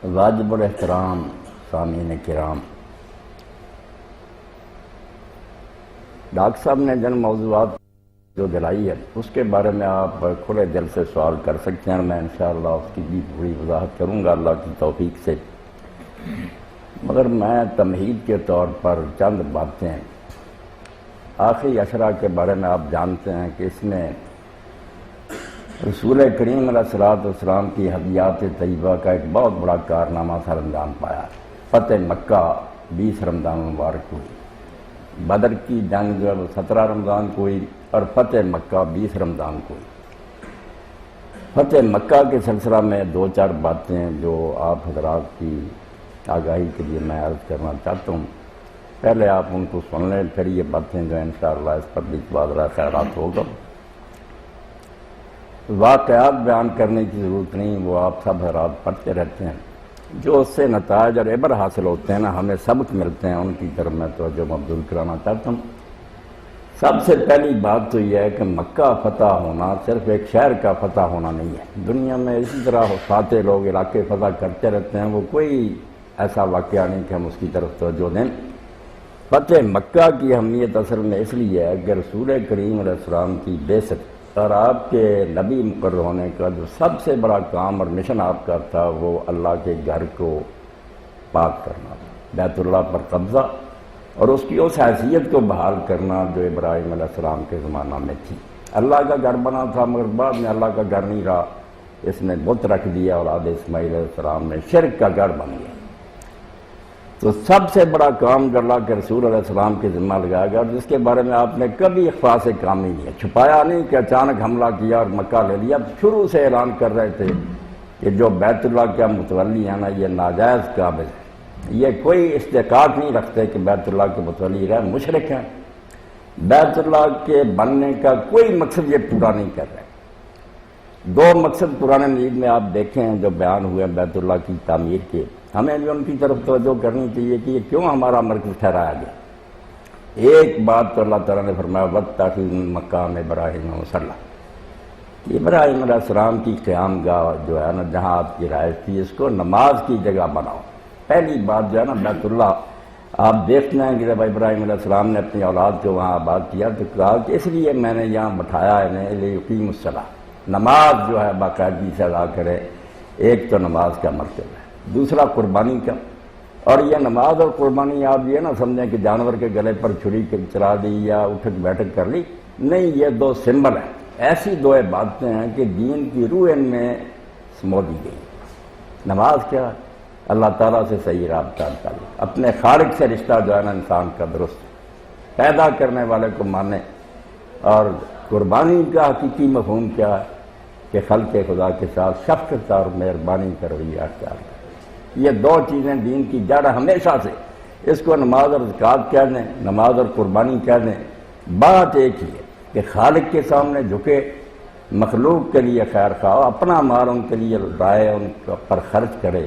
واجب الاحترام سامعین کرام، ڈاکٹر صاحب نے جن موضوعات جو دلائی ہے اس کے بارے میں آپ کھلے دل سے سوال کر سکتے ہیں. میں انشاءاللہ اس کی بھی پوری وضاحت کروں گا اللہ کی توفیق سے. مگر میں تمہید کے طور پر چند باتیں آخری عشرہ کے بارے میں آپ جانتے ہیں کہ اس میں رسول کریم علیہ الصلوۃ والسلام کی ہدیات طیبہ کا ایک بہت بڑا کارنامہ سر انجام پایا. فتح مکہ 20 رمضان مبارک ہوئی، بدر کی جنگ 17 رمضان کو ہوئی اور فتح مکہ 20 رمضان کو ہوئی. فتح مکہ کے سلسلہ میں دو چار باتیں جو آپ حضرات کی آگاہی کے لیے میں عرض کرنا چاہتا ہوں. پہلے آپ ان کو سن لیں، پھر یہ باتیں جو انشاءاللہ اس پر بھی تبادلہ خیرات ہوگا. واقعات بیان کرنے کی ضرورت نہیں، وہ آپ سب حضرات پڑھتے رہتے ہیں. جو اس سے نتائج اور عبر حاصل ہوتے ہیں نا، ہمیں سبق ملتے ہیں، ان کی طرف میں توجہ مبذول کرانا چاہتا ہوں. سب سے پہلی بات تو یہ ہے کہ مکہ فتح ہونا صرف ایک شہر کا فتح ہونا نہیں ہے. دنیا میں اسی طرح فاتح لوگ علاقے فتح کرتے رہتے ہیں، وہ کوئی ایسا واقعہ نہیں کہ ہم اس کی طرف توجہ دیں. فتح مکہ کی اہمیت اصل میں اس لیے ہے کہ رسول کریم علیہ السلام کی بعثت اور آپ کے نبی مقرر ہونے کا جو سب سے بڑا کام اور مشن آپ کا تھا وہ اللہ کے گھر کو پاک کرنا تھا، بیت اللہ پر قبضہ اور اس کی اس حیثیت کو بحال کرنا جو ابراہیم علیہ السلام کے زمانہ میں تھی. اللہ کا گھر بنا تھا مگر بعد میں اللہ کا گھر نہیں رہا، اس نے بت رکھ دیا، اولاد اسماعیل علیہ السلام نے شرک کا گھر بن گیا. تو سب سے بڑا کام جو اللہ کے رسول علیہ السلام کے ذمہ لگایا گیا اور جس کے بارے میں آپ نے کبھی اخفاء سے کام نہیں کیا، چھپایا نہیں کہ اچانک حملہ کیا اور مکہ لے لیا. شروع سے اعلان کر رہے تھے کہ جو بیت اللہ کا متولی ہے نا یہ ناجائز قابل ہے، یہ کوئی استحقاق نہیں رکھتے کہ بیت اللہ کے متولی رہے، مشرک ہیں، بیت اللہ کے بننے کا کوئی مقصد یہ پورا نہیں کر رہے. دو مقصد قرآن مجید میں آپ دیکھیں جو بیان ہوئے بیت اللہ کی تعمیر کے، ہمیں بھی ان کی طرف توجہ کرنی چاہیے کہ یہ کیوں ہمارا مرکز ٹھہرایا گیا. ایک بات تو اللہ تعالیٰ نے فرمایا وَاتَّخِذْ مِن مَّقَامِ إِبْرَاهِيمَ مُصَلًّى، ابراہیم علیہ السلام کی قیام گاہ جو ہے نا جہاں آپ کی رہائش تھی اس کو نماز کی جگہ بناؤ. پہلی بات جو ہے نا بیت اللہ آپ دیکھتے ہیں کہ جب ابراہیم علیہ السلام نے اپنی اولاد کو وہاں آباد کیا تو کہا کہ اس لیے میں نے یہاں بٹھایا انہیں لِيُقِيمُوا الصَّلَاةَ، نماز جو ہے باقاعدگی سے ادا کرے. ایک تو نماز کا مرکز ہے، دوسرا قربانی کا. اور یہ نماز اور قربانی آپ یہ نہ سمجھیں کہ جانور کے گلے پر چھری چلا دی یا اٹھک بیٹھک کر لی، نہیں، یہ دو سمبل ہیں، ایسی دو باتیں ہیں کہ دین کی روح ان میں سمو دی گئی. نماز کیا ہے؟ اللہ تعالیٰ سے صحیح رابطہ تعلق، اپنے خالق سے رشتہ جو ہے نا انسان کا درست، پیدا کرنے والے کو مانے. اور قربانی کا حقیقی مفہوم کیا ہے کہ خلق خدا کے ساتھ شفقت اور مہربانی کا رویہ اختیار کرے. یہ دو چیزیں دین کی جڑ ہمیشہ سے. اس کو نماز اور زکوٰۃ کہہ دیں، نماز اور قربانی کہہ دیں، بات ایک ہی ہے کہ خالق کے سامنے جھکے، مخلوق کے لیے خیر خواہ، اپنا مال ان کے لیے لائے، ان پر خرچ کرے.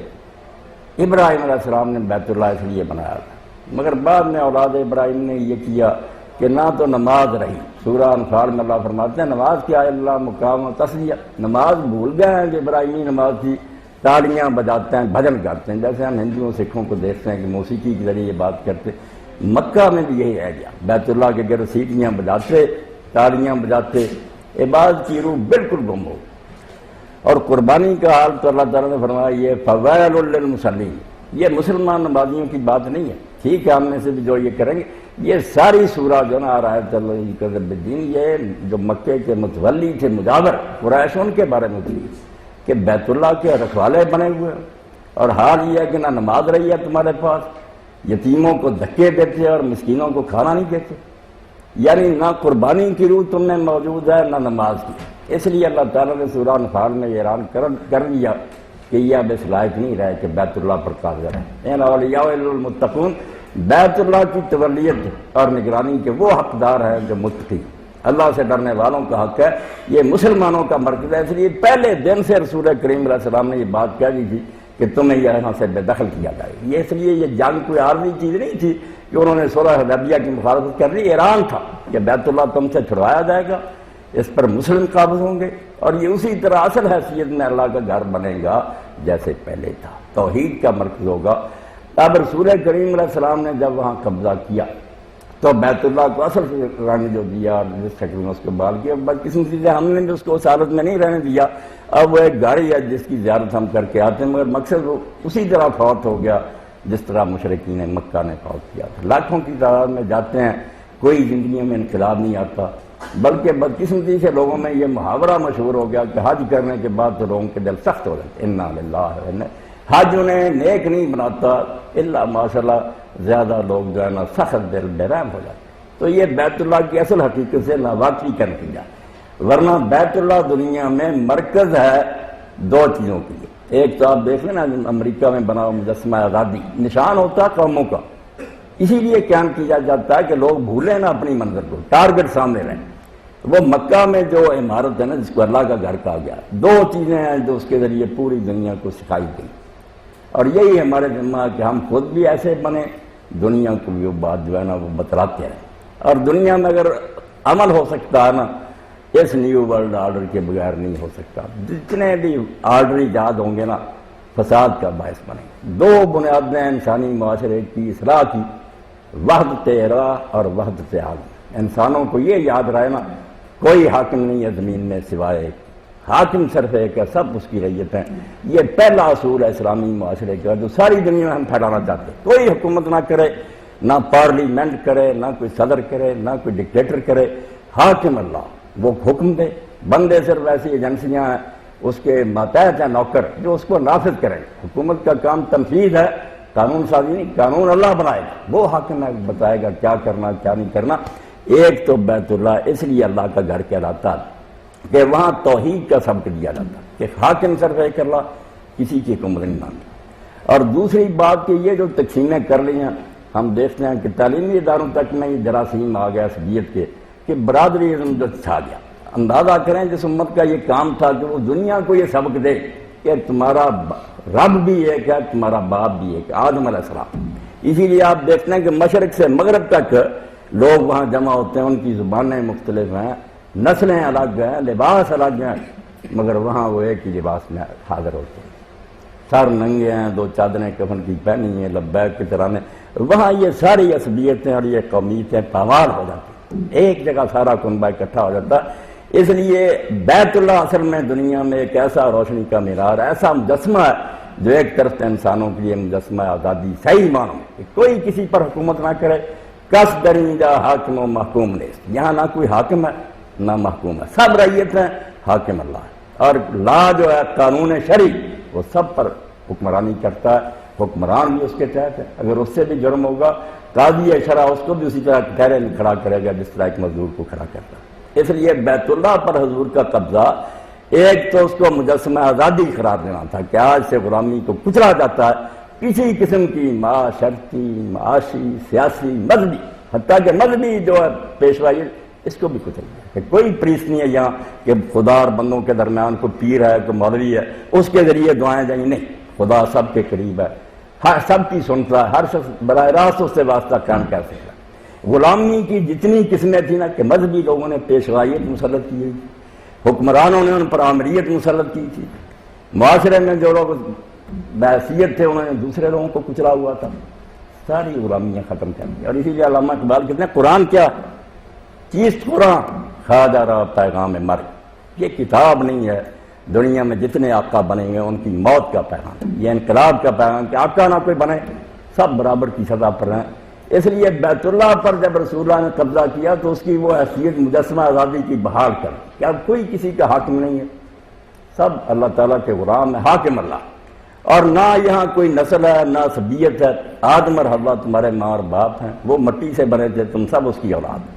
ابراہیم علیہ السلام نے بیت اللہ اس لیے بنایا تھا، مگر بعد میں اولاد ابراہیم نے یہ کیا کہ نہ تو نماز رہی. سورہ انفال میں اللہ فرماتے ہیں نماز کیا ہے اللہ مقام و تسلیہ، نماز بھول گئے ہیں کہ ابراہیمی نماز تھی. تالیاں بجاتے ہیں، بھجن گاتے ہیں، جیسے ہم ہندوؤں سکھوں کو دیکھتے ہیں کہ موسیقی کے ذریعے یہ بات کرتے. مکہ میں بھی یہی رہ گیا، بیت اللہ کے گرد سیٹیاں بجاتے، تالیاں بجاتے، عبادت کی روح بالکل گم ہو. اور قربانی کا حال تو اللہ تعالیٰ نے فرمایا یہ فویل للمصلین، یہ مسلمان نمازیوں کی بات نہیں ہے. ٹھیک ہے ہم میں سے بھی جو یہ کریں گے، یہ ساری سورہ جو نا آیت اللہ الدین یہ جو مکے کے متولی تھے مجاور قریش ان کے بارے میں تھی کہ بیت اللہ کے رکھوالے بنے ہوئے ہیں. اور حال یہ ہے کہ نہ نماز رہی ہے تمہارے پاس، یتیموں کو دھکے دیتے اور مسکینوں کو کھانا نہیں دیتے، یعنی نہ قربانی کی روح تم میں موجود ہے نہ نماز کی. اس لیے اللہ تعالیٰ نے سورہ انفال میں یہ اعلان کر دیا کہ یہ اب اس لائق نہیں رہے کہ بیت اللہ پر قابض رہے. ان اولیاء المتقون، بیت اللہ کی تولیت اور نگرانی کے وہ حقدار ہیں جو متقی، اللہ سے ڈرنے والوں کا حق ہے. یہ مسلمانوں کا مرکز ہے. اس لیے پہلے دن سے رسول کریم علیہ السلام نے یہ بات کہہ دی تھی کہ تمہیں یہاں سے بے دخل کیا جائے. یہ اس لیے یہ جنگ کوئی عارضی چیز نہیں تھی کہ انہوں نے صلح حدیبیہ کی مخالفت کر لی. اعلان تھا کہ بیت اللہ تم سے چھڑوایا جائے گا، اس پر مسلم قابض ہوں گے اور یہ اسی طرح اصل حیثیت میں اللہ کا گھر بنے گا جیسے پہلے تھا، توحید کا مرکز ہوگا۔ اب رسول کریم علیہ السلام نے جب وہاں قبضہ کیا تو بیت اللہ کو اصل رنگ جو دیا اور جس شکل میں اس کو بحال کیا، بدقسمتی سے ہم نے بھی اس کو اس حالت میں نہیں رہنے دیا۔ اب وہ ایک گھر ہے جس کی زیارت ہم کر کے آتے ہیں، مگر مقصد وہ اسی طرح فوت ہو گیا جس طرح مشرکین مکہ نے فوت کیا تھا۔ لاکھوں کی تعداد میں جاتے ہیں، کوئی زندگی میں انقلاب نہیں آتا، بلکہ بدقسمتی سے لوگوں میں یہ محاورہ مشہور ہو گیا کہ حج کرنے کے بعد تو لوگوں کے دل سخت ہو جاتے، انا للہ و انا، حج انہیں نیک نہیں بناتا، الا ماشاءاللہ زیادہ لوگ جو ہے نا سخت دل بے رحم ہو جاتے۔ تو یہ بیت اللہ کی اصل حقیقت سے ناواقفی کا نتیجہ، ورنہ بیت اللہ دنیا میں مرکز ہے دو چیزوں کے لیے۔ ایک تو آپ دیکھ لیں نا امریکہ میں بنا ہوا مجسمہ آزادی، نشان ہوتا ہے قوموں کا، اسی لیے قیام کیا جاتا ہے کہ لوگ بھولیں نا اپنی منظر کو، ٹارگٹ سامنے رہیں۔ وہ مکہ میں جو عمارت ہے نا جس کو اللہ کا گھر کہا گیا، دو چیزیں ہیں جو اس کے ذریعے پوری دنیا کو سکھائی گئی، اور یہی ہمارے ذمہ ہے کہ ہم خود بھی ایسے بنیں، دنیا کو بھی وہ بات جو ہے نا وہ بتلاتے رہیں۔ اور دنیا میں اگر عمل ہو سکتا ہے نا اس نیو ورلڈ آرڈر کے بغیر نہیں ہو سکتا، جتنے بھی آرڈر ایجاد ہوں گے نا فساد کا باعث بنے۔ دو بنیادیں انسانی معاشرے کی اصلاح کی، وحدت راہ اور وحدت عالم۔ انسانوں کو یہ یاد رہے نا کوئی حاکم نہیں ہے زمین میں سوائے ایک، حاکم صرف ایک ہے، سب اس کی رعیت ہیں۔ یہ پہلا اصول ہے اسلامی معاشرے کا جو ساری دنیا میں ہم پھیلانا چاہتے ہیں۔ کوئی حکومت نہ کرے، نہ پارلیمنٹ کرے، نہ کوئی صدر کرے، نہ کوئی ڈکٹیٹر کرے، حاکم اللہ، وہ حکم دے، بندے صرف ایسی ایجنسیاں ہیں اس کے ماتحت ہیں نوکر جو اس کو نافذ کریں۔ حکومت کا کام تنفیذ ہے، قانون سازی نہیں، قانون اللہ بنائے گا، وہ حاکم ہے بتائے گا کیا کرنا کیا نہیں کرنا۔ ایک تو بیت اللہ اس لیے اللہ کا گھر کہلاتا ہے کہ وہاں توحید کا سبق دیا جاتا ہے کہ حاکم صرف ایک اللہ، کسی کی حکومت نہیں مانتا۔ اور دوسری بات کہ یہ جو تقسیمیں کر لی ہیں، ہم دیکھتے ہیں کہ تعلیمی اداروں تک میں یہ جراثیم آ گیا سبیت کے کہ برادری ازم جو چھا گیا۔ اندازہ کریں جس امت کا یہ کام تھا کہ وہ دنیا کو یہ سبق دے کہ تمہارا رب بھی ایک ہے، تمہارا باپ بھی ایک، آدم علیہ السلام۔ اسی لیے آپ دیکھتے ہیں کہ مشرق سے مغرب تک لوگ وہاں جمع ہوتے ہیں، ان کی زبانیں مختلف ہیں، نسلیں الگ ہیں، لباس الگ ہیں، مگر وہاں وہ ایک ہی لباس میں حاضر ہوتے ہیں، سر ننگے ہیں، دو چادریں کفن کی پہنی ہیں، لبیک کی طرح نے۔ وہاں یہ ساری عصبیتیں اور یہ قومیتیں پامال ہو جاتی ہیں، ایک جگہ سارا کنبہ اکٹھا ہو جاتا ہے۔ اس لیے بیت اللہ اصل میں دنیا میں ایک ایسا روشنی کا معیار، ایسا مجسمہ ہے جو ایک طرف انسانوں کے لیے مجسمہ آزادی صحیح معنوں کہ کوئی کسی پر حکومت نہ کرے، کس درینجا حاکم و محکوم نے، یہاں نہ کوئی حاکم ہے نہ محکوم ہے، سب رعیت ہیں، حاکم اللہ ہے۔ اور لا جو ہے قانون شرعی وہ سب پر حکمرانی کرتا ہے، حکمران بھی اس کے تحت ہے، اگر اس سے بھی جرم ہوگا قاضی شرع اس کو بھی اسی طرح ٹھہرے کھڑا کرے گا جس طرح ایک مزدور کو کھڑا کرتا ہے۔ اس لیے بیت اللہ پر حضور کا قبضہ ایک تو اس کو مجسمہ آزادی قرار دینا تھا کہ آج سے غلامی کو کچلا جاتا ہے، کسی قسم کی معاشرتی، معاشی، سیاسی، مذہبی، حتیٰ کہ مذہبی جو ہے پیشوائی اس کو بھی کچل دیا کہ کوئی پریس نہیں ہے یہاں کہ خدا اور بندوں کے درمیان کوئی پیر ہے کوئی مولوی ہے اس کے ذریعے دعائیں جائیں، نہیں، خدا سب کے قریب ہے، ہر سب کی سنتا ہے، ہر شخص براہ راست اس سے واسطہ قائم کر سکتا ہے۔ غلامی کی جتنی قسمیں تھیں نا کہ مذہبی لوگوں نے پیشوائیت مسلط کی تھی، حکمرانوں نے ان پر آمریت مسلط کی تھی، معاشرے میں جو لوگ بحیثیت تھے انہوں نے دوسرے لوگوں کو کچلا ہوا تھا، ساری غلامیاں ختم کر دی۔ اور اسی لیے علامہ اقبال کہتے ہیں قرآن کیا چیز قرآن خواجہ را پیغام مرگ، یہ کتاب نہیں ہے دنیا میں جتنے آقا بنے گے ان کی موت کا پیغام، یہ انقلاب کا پیغام کہ آقا نہ کوئی بنے، سب برابر کی سزا پر ہیں۔ اس لیے بیت اللہ پر جب رسول اللہ نے قبضہ کیا تو اس کی وہ حیثیت مجسمہ آزادی کی بحال کر کہ اب کوئی کسی کا حاکم نہیں ہے، سب اللہ تعالیٰ کے غلام ہے، حاکم اللہ، اور نہ یہاں کوئی نسل ہے نہ سبیت ہے، آدم اور حوا تمہارے ماں اور باپ ہیں، وہ مٹی سے بنے تھے، تم سب اس کی اولاد۔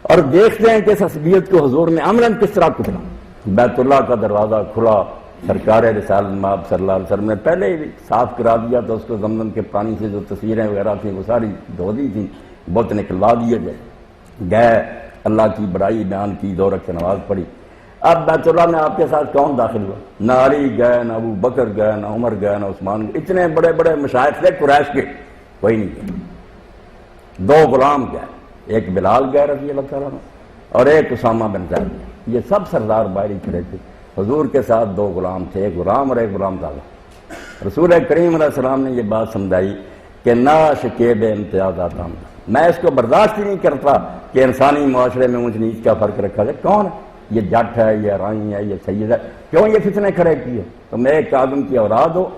اور دیکھتے ہیں کہ اس عصبیت کو حضور نے عملاً کس طرح کچلا۔ بیت اللہ کا دروازہ کھلا، سرکار رسالت مآب صلی اللہ علیہ وسلم نے پہلے ہی صاف کرا دیا تو اس کو زمزم کے پانی سے جو تصویریں وغیرہ تھیں وہ ساری دھو دی تھیں، بت نکلوا دیے گئے، اللہ کی بڑائی بیان کی، 2 رکعت نماز پڑھی۔ اب بیت اللہ میں آپ کے ساتھ کون داخل ہوا؟ نہ علی گئے، نہ ابو بکر گئے، نہ عمر گئے، نہ عثمان گئے، اتنے بڑے بڑے مشائخ تھے قریش کے، کوئی نہیں گئے۔ 2 غلام گئے، ایک بلال گئے رضی اللہ تعالیٰ عنہ اور ایک اسامہ بن زید، یہ سب سردار باہری کھڑے تھے۔ حضور کے ساتھ 2 غلام تھے، ایک غلام اور ایک غلام دادا۔ رسول کریم علیہ السلام نے یہ بات سمجھائی کہ ناش کے بے امتیازات ہم، میں اس کو برداشت ہی نہیں کرتا کہ انسانی معاشرے میں اونچ نیچ کا فرق رکھا جائے۔ کون ہے یہ؟ جٹ ہے، یہ رائی ہے، یہ سید ہے؟ کیوں یہ فتنے کھڑے کیے؟ تم ایک آدم کی اولاد ہو،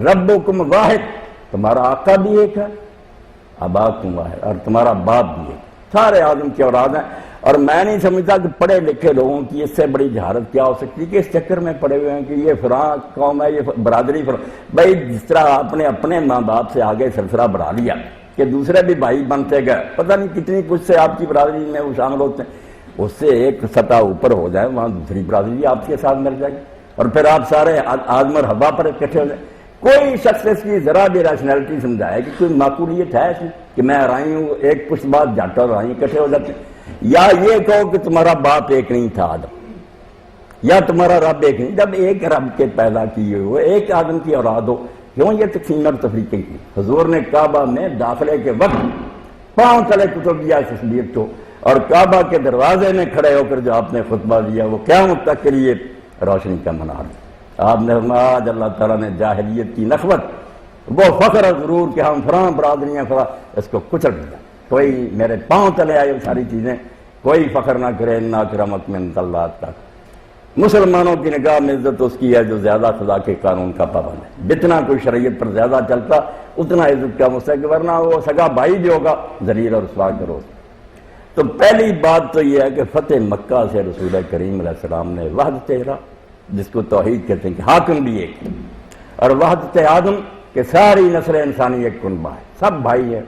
ربکم واحد، تمہارا آقا بھی ایک ہے، اباکم واحد، اور تمہارا باپ بھی ایک، سارے آدم کی اولاد ہیں۔ اور میں نہیں سمجھتا کہ پڑھے لکھے لوگوں کی اس سے بڑی جہالت کیا ہو سکتی کہ اس چکر میں پڑے ہوئے ہیں کہ یہ فلاں قوم ہے، یہ برادری فلاں۔ بھائی جس طرح آپ نے اپنے ماں باپ سے آگے سلسلہ بڑھا لیا کہ دوسرے بھی بھائی بنتے گئے، پتہ نہیں کتنی کچھ سے آپ کی برادری میں وہ شامل ہوتے ہیں، اس سے ایک سطح اوپر ہو جائے، وہاں دوسری برادری آپ کے ساتھ مل جائے گی، اور پھر آپ سارے آدم اور حوا پر اکٹھے ہو جائیں۔ کوئی شخص اس کی ذرا بھی ریشنلٹی سمجھائے کہ کوئی معقولیت ہے اس میں کہ میں رائی ہوں، ایک کچھ بعد جٹ اور رائی اکٹھے ہو جاتے ہیں؟ یا یہ کہو کہ تمہارا باپ ایک نہیں تھا آدم، یا تمہارا رب ایک نہیں، جب ایک رب کے پیدا کیے ہوئے ایک آدم کی اولاد ہو، کیوں یہ تقسیم اور تفریقیں کی؟ حضور نے کعبہ میں داخلے کے وقت پاؤں تلے کتب دیا اس تسبیح کو، اور کعبہ کے دروازے میں کھڑے ہو کر جو آپ نے خطبہ دیا وہ قیامت تک کے لیے روشنی کا منار ہے۔ آپ نے فرمایا آج اللہ تعالیٰ نے جاہلیت کی نخوت، وہ فخر اور غرور کہ ہم فلاں برادریاں فلاں، اس کو کچل دیا۔ کوئی میرے پاؤں تلے آئے وہ ساری چیزیں، کوئی فخر نہ کرے، انا اکرمکم عند اللہ تک۔ مسلمانوں کی نگاہ میں عزت اس کی ہے جو زیادہ خدا کے قانون کا پابند ہے، جتنا کوئی شریعت پر زیادہ چلتا اتنا عزت کا مستحق، ورنہ وہ سگا بھائی بھی ہوگا ذلیل اور رسوا کرو۔ تو پہلی بات تو یہ ہے کہ فتح مکہ سے رسول کریم علیہ السلام نے وحدت الہ، جس کو توحید کہتے ہیں کہ حاکم بھی ایک، اور وحدت آدم کہ ساری نسل انسانی ایک کنبہ ہے، سب بھائی ہیں،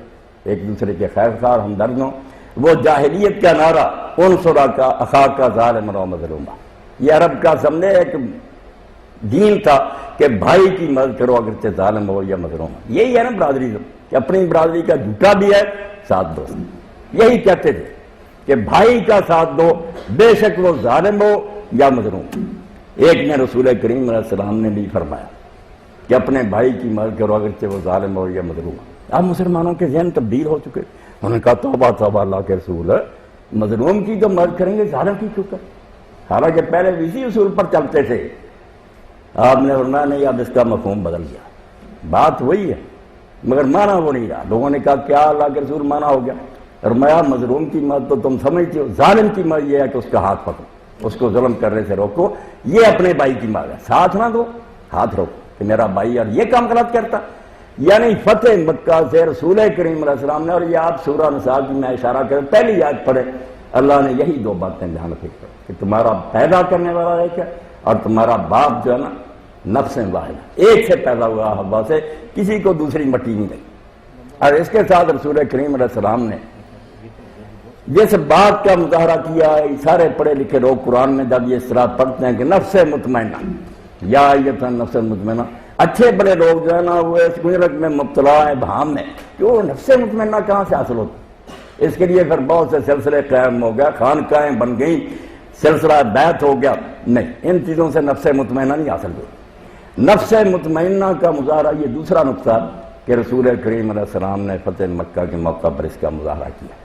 ایک دوسرے کے خیر خواہ ہمدرد ہوں۔ وہ جاہلیت کا نعرہ انصرا کا اخا کا ظالم و مظلومہ، یہ عرب کا سامنے ایک دین تھا کہ بھائی کی مدد کرو اگرچہ ظالم ہو یا مظلوم ہو۔ یہی ہے نا برادری، کہ اپنی برادری کا جھوٹا بھی ہے ساتھ دو، یہی کہتے تھے کہ بھائی کا ساتھ دو بے شک وہ ظالم ہو یا مظلوم۔ ایک نے رسول کریم علیہ السلام نے بھی فرمایا کہ اپنے بھائی کی مدد کرو اگرچہ وہ ظالم ہو یا مظلوم ہو۔ اب مسلمانوں کے ذہن تبدیل ہو چکے، انہوں نے کہا توبہ توبہ اللہ کے رسول ہے، مظلوم کی تو مدد کریں گے، ظالم کی کیوں کریں؟ حالانکہ پہلے اسی اصول پر چلتے تھے۔ آپ نے فرمایا نہیں، اب اس کا مفہوم بدل گیا، بات وہی ہے مگر معنی وہ نہیں رہا۔ لوگوں نے کہا کیا اللہ کے رسول معنی ہو گیا؟ فرمایا مظلوم کی مدد تو تم سمجھتے ہو، ظالم کی مدد یہ ہے کہ اس کا ہاتھ پکڑو، اس کو ظلم کرنے سے روکو، یہ اپنے بھائی کی مدد ہے، ساتھ نہ دو، ہاتھ روکو کہ میرا بھائی اور یہ کام غلط کرتا۔ یعنی فتح مکہ سے رسول کریم علیہ السلام نے، اور یہ آپ سورہ نساء کی میں اشارہ کریں پہلی آیت پڑھیں، اللہ نے یہی 2 باتیں دھیان رکھی کہ تمہارا پیدا کرنے والا ایک ہے اور تمہارا باپ جو ہے نا نفس واحد، ایک سے پیدا ہوا حوا سے، کسی کو دوسری مٹی نہیں لگی۔ اور اس کے ساتھ رسول کریم علیہ السلام نے جس بات کا مظاہرہ کیا، سارے پڑھے لکھے لوگ قرآن میں جب یہ اس طرح پڑھتے ہیں کہ نفس مطمئنہ، یا ایتھا نفس مطمئنہ، اچھے بڑے لوگ جو ہے نا وہ اس گنجرت میں مبتلا ہیں، بہام میں کہ وہ نفس مطمئنہ کہاں سے حاصل ہوتا؟ اس کے لیے پھر بہت سے سلسلے قائم ہو گیا، خانقاہیں بن گئیں، سلسلہ بیعت ہو گیا۔ نہیں، ان چیزوں سے نفس مطمئنہ نہیں حاصل ہوئی۔ نفس مطمئنہ کا مظاہرہ یہ دوسرا نقطہ کہ رسول کریم علیہ السلام نے فتح مکہ کے موقع پر اس کا مظاہرہ کیا۔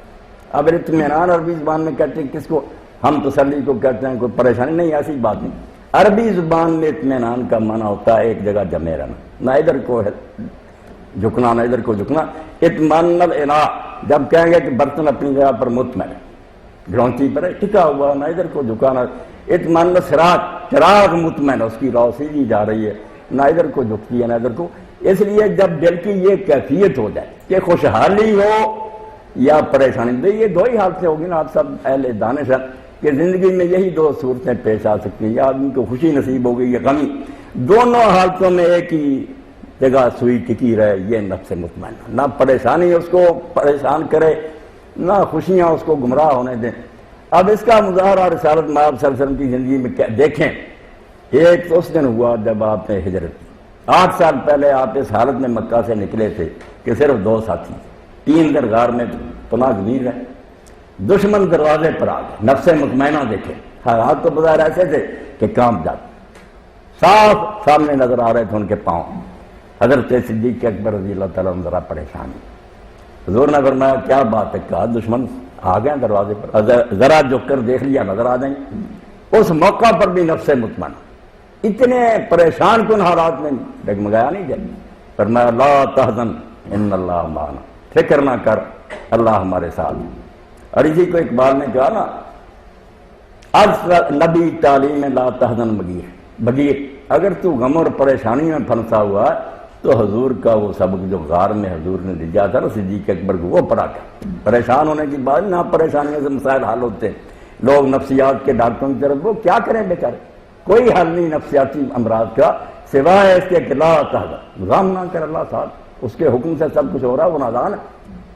اب اطمینان عربی زبان میں کہتے ہیں کس کو؟ ہم تسلی کو کہتے ہیں، کوئی پریشانی نہیں، ایسی بات نہیں۔ عربی زبان میں اطمینان کا معنی ہوتا ہے ایک جگہ جمع رہنا، نہ ادھر کو جھکنا نہ ادھر کو جھکنا۔ اطمئن الاناء، جب کہیں گے کہ برتن اپنی جگہ پر مطمئن ہے، گھڑونچی پر ٹکا ہوا، نہ ادھر کو جھکانا۔ اطمئن الصراط، چراغ مطمئن، اس کی روشنی جا رہی ہے، نہ ادھر کو جھکتی ہے نہ ادھر کو۔ اس لیے جب دل کی یہ کیفیت ہو جائے کہ خوشحالی ہو یا پریشانی، یہ 2 ہی حالتیں ہوگی نا، آپ سب اہل دانش ہیں کہ زندگی میں یہی 2 صورتیں پیش آ سکتی ہیں، یا آدمی کو خوشی نصیب ہو گئی یا غمی، دونوں حالتوں میں ایک ہی جگہ سوئی ٹکی رہے، یہ نفس مطمئنہ، نہ پریشانی اس کو پریشان کرے نہ خوشیاں اس کو گمراہ ہونے دیں۔ اب اس کا مظاہرہ رسالت مآب صلی اللہ علیہ وسلم کی زندگی میں دیکھیں۔ ایک تو اس دن ہوا جب آپ نے ہجرت کی، 8 سال پہلے آپ اس حالت میں مکہ سے نکلے تھے کہ صرف 2 ساتھی، 3 دن غار میں پناہ گزین رہے، دشمن دروازے پر آ گئے، نفس مطمئنہ دیکھے، حالات تو بظاہر ایسے تھے کہ کام جاتے، صاف سامنے نظر آ رہے تھے ان کے پاؤں۔ حضرت صدیق اکبر رضی اللہ تعالیٰ عنہ ذرا پریشان، حضور نے فرمایا کیا بات ہے؟ کہا دشمن آ گئے دروازے پر، ذرا جھک کر دیکھ لیا نظر آ جائیں گے۔ اس موقع پر بھی نفس مطمئنہ اتنے پریشان کن حالات میں ڈگمگایا نہیں جائے، فرمایا لا تحزن ان اللہ معنا، فکر نہ کر اللہ ہمارے ساتھ۔ اور اسی کو اقبال نے کہا نا، از نبی تعلیم لا تحزن بغیر، اگر تو غم اور پریشانی میں پھنسا ہوا تو حضور کا وہ سبق جو غار میں حضور نے دیا تھا نا صدیق اکبر کو، وہ پڑھا کر۔ پریشان ہونے کی بات نہ، پریشانیوں سے مسائل حل ہوتے ہیں، لوگ نفسیات کے ڈاکٹروں کی طرف، وہ کیا کریں بیچارے، کوئی حل نہیں نفسیاتی امراض کا سوائے اس کے کہ لا تحزن، غم نہ کر اللہ صاحب، اس کے حکم سے سب کچھ ہو رہا ہے، وہ نادان ہے،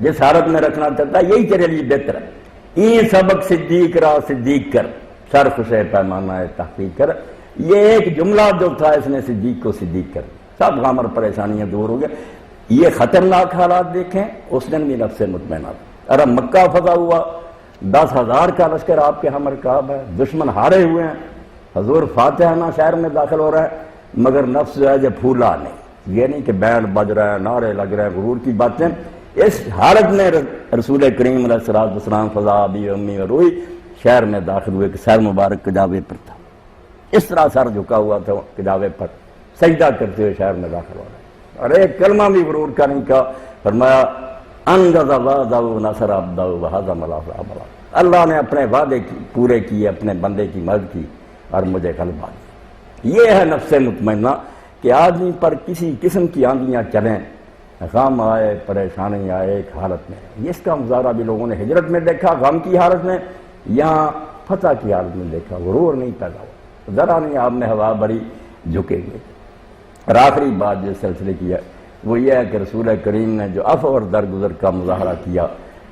جس حالت میں رکھنا چاہتا ہے یہی تیرے لیے بہتر ہے۔ این سبق صدیق را صدیق کر، شرف سے پیمانہ تحقیق کر، یہ ایک جملہ جو تھا اس نے صدیق کو صدیق کر، سب غم اور پریشانیاں دور ہو گئے۔ یہ خطرناک حالات دیکھیں، اس دن بھی نفس مطمئنہ تھا۔ ارب مکہ فتح ہوا، 10,000 کا لشکر آپ کے ہم رکاب ہے، دشمن ہارے ہوئے ہیں، حضور فاتحانہ شہر میں داخل ہو رہا ہے، مگر نفس جو ہے جو پھولا نہیں، یہ نہیں کہ بینڈ بج رہا ہے، نعرے لگ رہے ہیں، غرور کی باتیں۔ اس حالت میں رسول کریم علیہ السلام فضا ابی و امی و روئی شہر میں داخل ہوئے کہ سر مبارک کجاوے پر تھا، اس طرح سر جھکا ہوا تھا کجاوے پر، سجدہ کرتے ہوئے شہر میں داخل ہو رہا، اور ایک کلمہ بھی غرور کا نہیں کہا، فرمایا انجز وعدہ نصر عبدہ وہزم الاحزاب، اللہ نے اپنے وعدے پورے کیے، اپنے بندے کی مدد کی اور مجھے غلبہ دیا۔ یہ ہے نفس مطمئنہ کہ آدمی پر کسی قسم کی آندیاں چلیں، غم آئے، پریشانی آئے، ایک حالت میں، اس کا مظاہرہ بھی لوگوں نے ہجرت میں دیکھا، غم کی حالت میں، یہاں فتح کی حالت میں دیکھا، غرور نہیں پیدا ہوا، ذرا نہیں آپ میں ہوا بڑی جھکے گئے۔ اور آخری بات جو سلسلے کی ہے وہ یہ ہے کہ رسول کریم نے جو عفو اور درگزر کا مظاہرہ کیا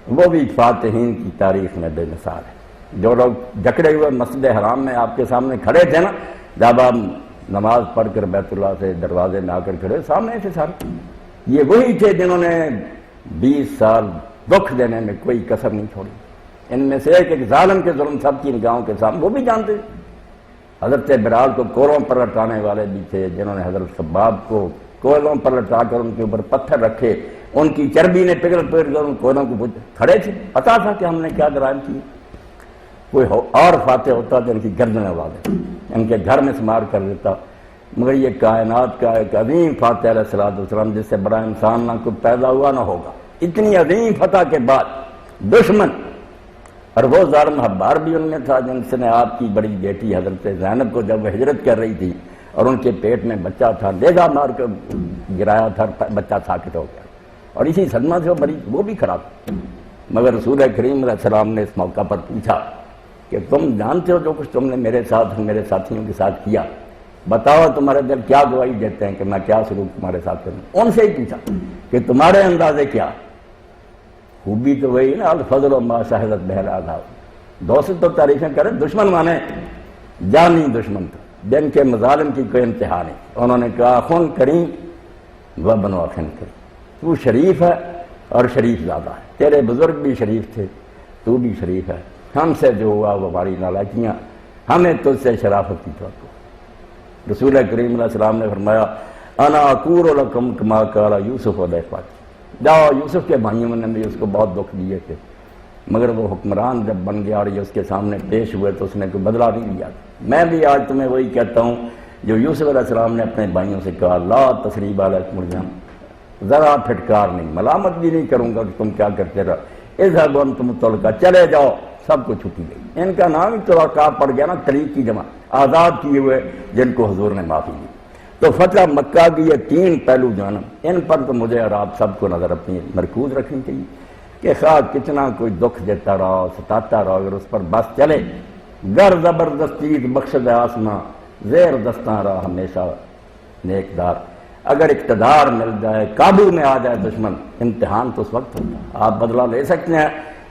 وہ بھی فاتحین کی تاریخ میں بے مثال ہے۔ جو لوگ جکڑے ہوئے مسجد حرام میں آپ کے سامنے کھڑے تھے نا، جب آپ نماز پڑھ کر بیت اللہ سے دروازے میں آ کر کھڑے، سامنے تھے سارے، یہ وہی تھے جنہوں نے 20 سال دکھ دینے میں کوئی کسر نہیں چھوڑی۔ ان میں سے ایک ظالم کے ظلم سب کی نگاہوں کے سامنے، وہ بھی جانتے تھے۔ حضرت بلال کو کولوں پر لٹانے والے بھی تھے، جنہوں نے حضرت خباب کو کولوں پر لٹا کر ان کے اوپر پتھر رکھے، ان کی چربی نے پگھل کر ان کولوں کو کھڑے تھے، پتا تھا کہ ہم نے کیا جرائم کیے۔ کوئی اور فاتح ہوتا تو ان کی گردنیں اڑا دیتا، ان کے گھر میں سمار کر دیتا، مگر یہ کائنات کا ایک عظیم فاتح علیہ السلام جس سے بڑا انسان نہ کوئی پیدا ہوا نہ ہوگا، اتنی عظیم فتح کے بعد دشمن، اور وہ ظالم حبار بھی ان میں تھا جن سے نے آپ کی بڑی بیٹی حضرت زینب کو جب وہ ہجرت کر رہی تھی اور ان کے پیٹ میں بچہ تھا، نیزہ مار کر گرایا تھا، بچہ ساکت ہو گیا، اور اسی صدمہ سے وہ بھی کھڑا تھا۔ مگر رسول کریم علیہ السلام نے اس موقع پر پوچھا کہ تم جانتے ہو جو کچھ تم نے میرے ساتھ میرے ساتھیوں کے ساتھ کیا، بتاؤ تمہارے دل کیا گواہی دیتے ہیں کہ میں کیا سلوک تمہارے ساتھ کروں۔ ان سے ہی پوچھا کہ تمہارے اندازے کیا؟ خوبی تو وہی نا، الفضل و ما شہدت بہ الآداب، دوست تو تعریفیں کرے، دشمن مانے جانی دشمن تھا، جن کے مظالم کی کوئی انتہا نہیں۔ انہوں نے کہا خون کریم و بنو اخن کریم، تو شریف ہے اور شریف زیادہ ہے، تیرے بزرگ بھی شریف تھے، تو بھی شریف ہے، ہم سے جو ہوا وہ ہماری نالائکیاں، ہمیں تجھ سے شرافت کی توقع۔ رسول کریم علیہ السلام نے فرمایا انا اقول لکم کما قال یوسف علیہ السلام، جاؤ یوسف کے بھائیوں نے بھی اس کو بہت دکھ دیے تھے، مگر وہ حکمران جب بن گیا اور یہ اس کے سامنے پیش ہوئے تو اس نے کوئی بدلہ نہیں لیا۔ میں بھی آج تمہیں وہی کہتا ہوں جو یوسف علیہ السلام نے اپنے بھائیوں سے کہا، لا تثریب علیکم اليوم، ذرا پھٹکار نہیں، ملامت بھی نہیں کروں گا کہ تم کیا کرتے رہو، اذهبوا انتم طلقاء، چلے جاؤ، سب کو چھٹی گئی۔ ان کا نام ہی طلقاء پڑ گیا نا، طریق کی جمع، آزاد کیے ہوئے جن کو حضور نے معافی دی۔ تو فتح مکہ کی یہ 3 پہلو جو ہے نا، ان پر تو مجھے اور آپ سب کو نظر اپنی مرکوز رکھنی چاہیے کہ خواہ کتنا کوئی دکھ دیتا رہا، ستاتا رہا، اگر اس پر بس چلے، گر زبردستی بخشد آسماں، زیر دستاں رہا ہمیشہ نیک دار، اگر اقتدار مل جائے، قابو میں آ جائے دشمن، امتحان تو اس وقت ہوتا ہے، آپ بدلہ لے سکتے ہیں،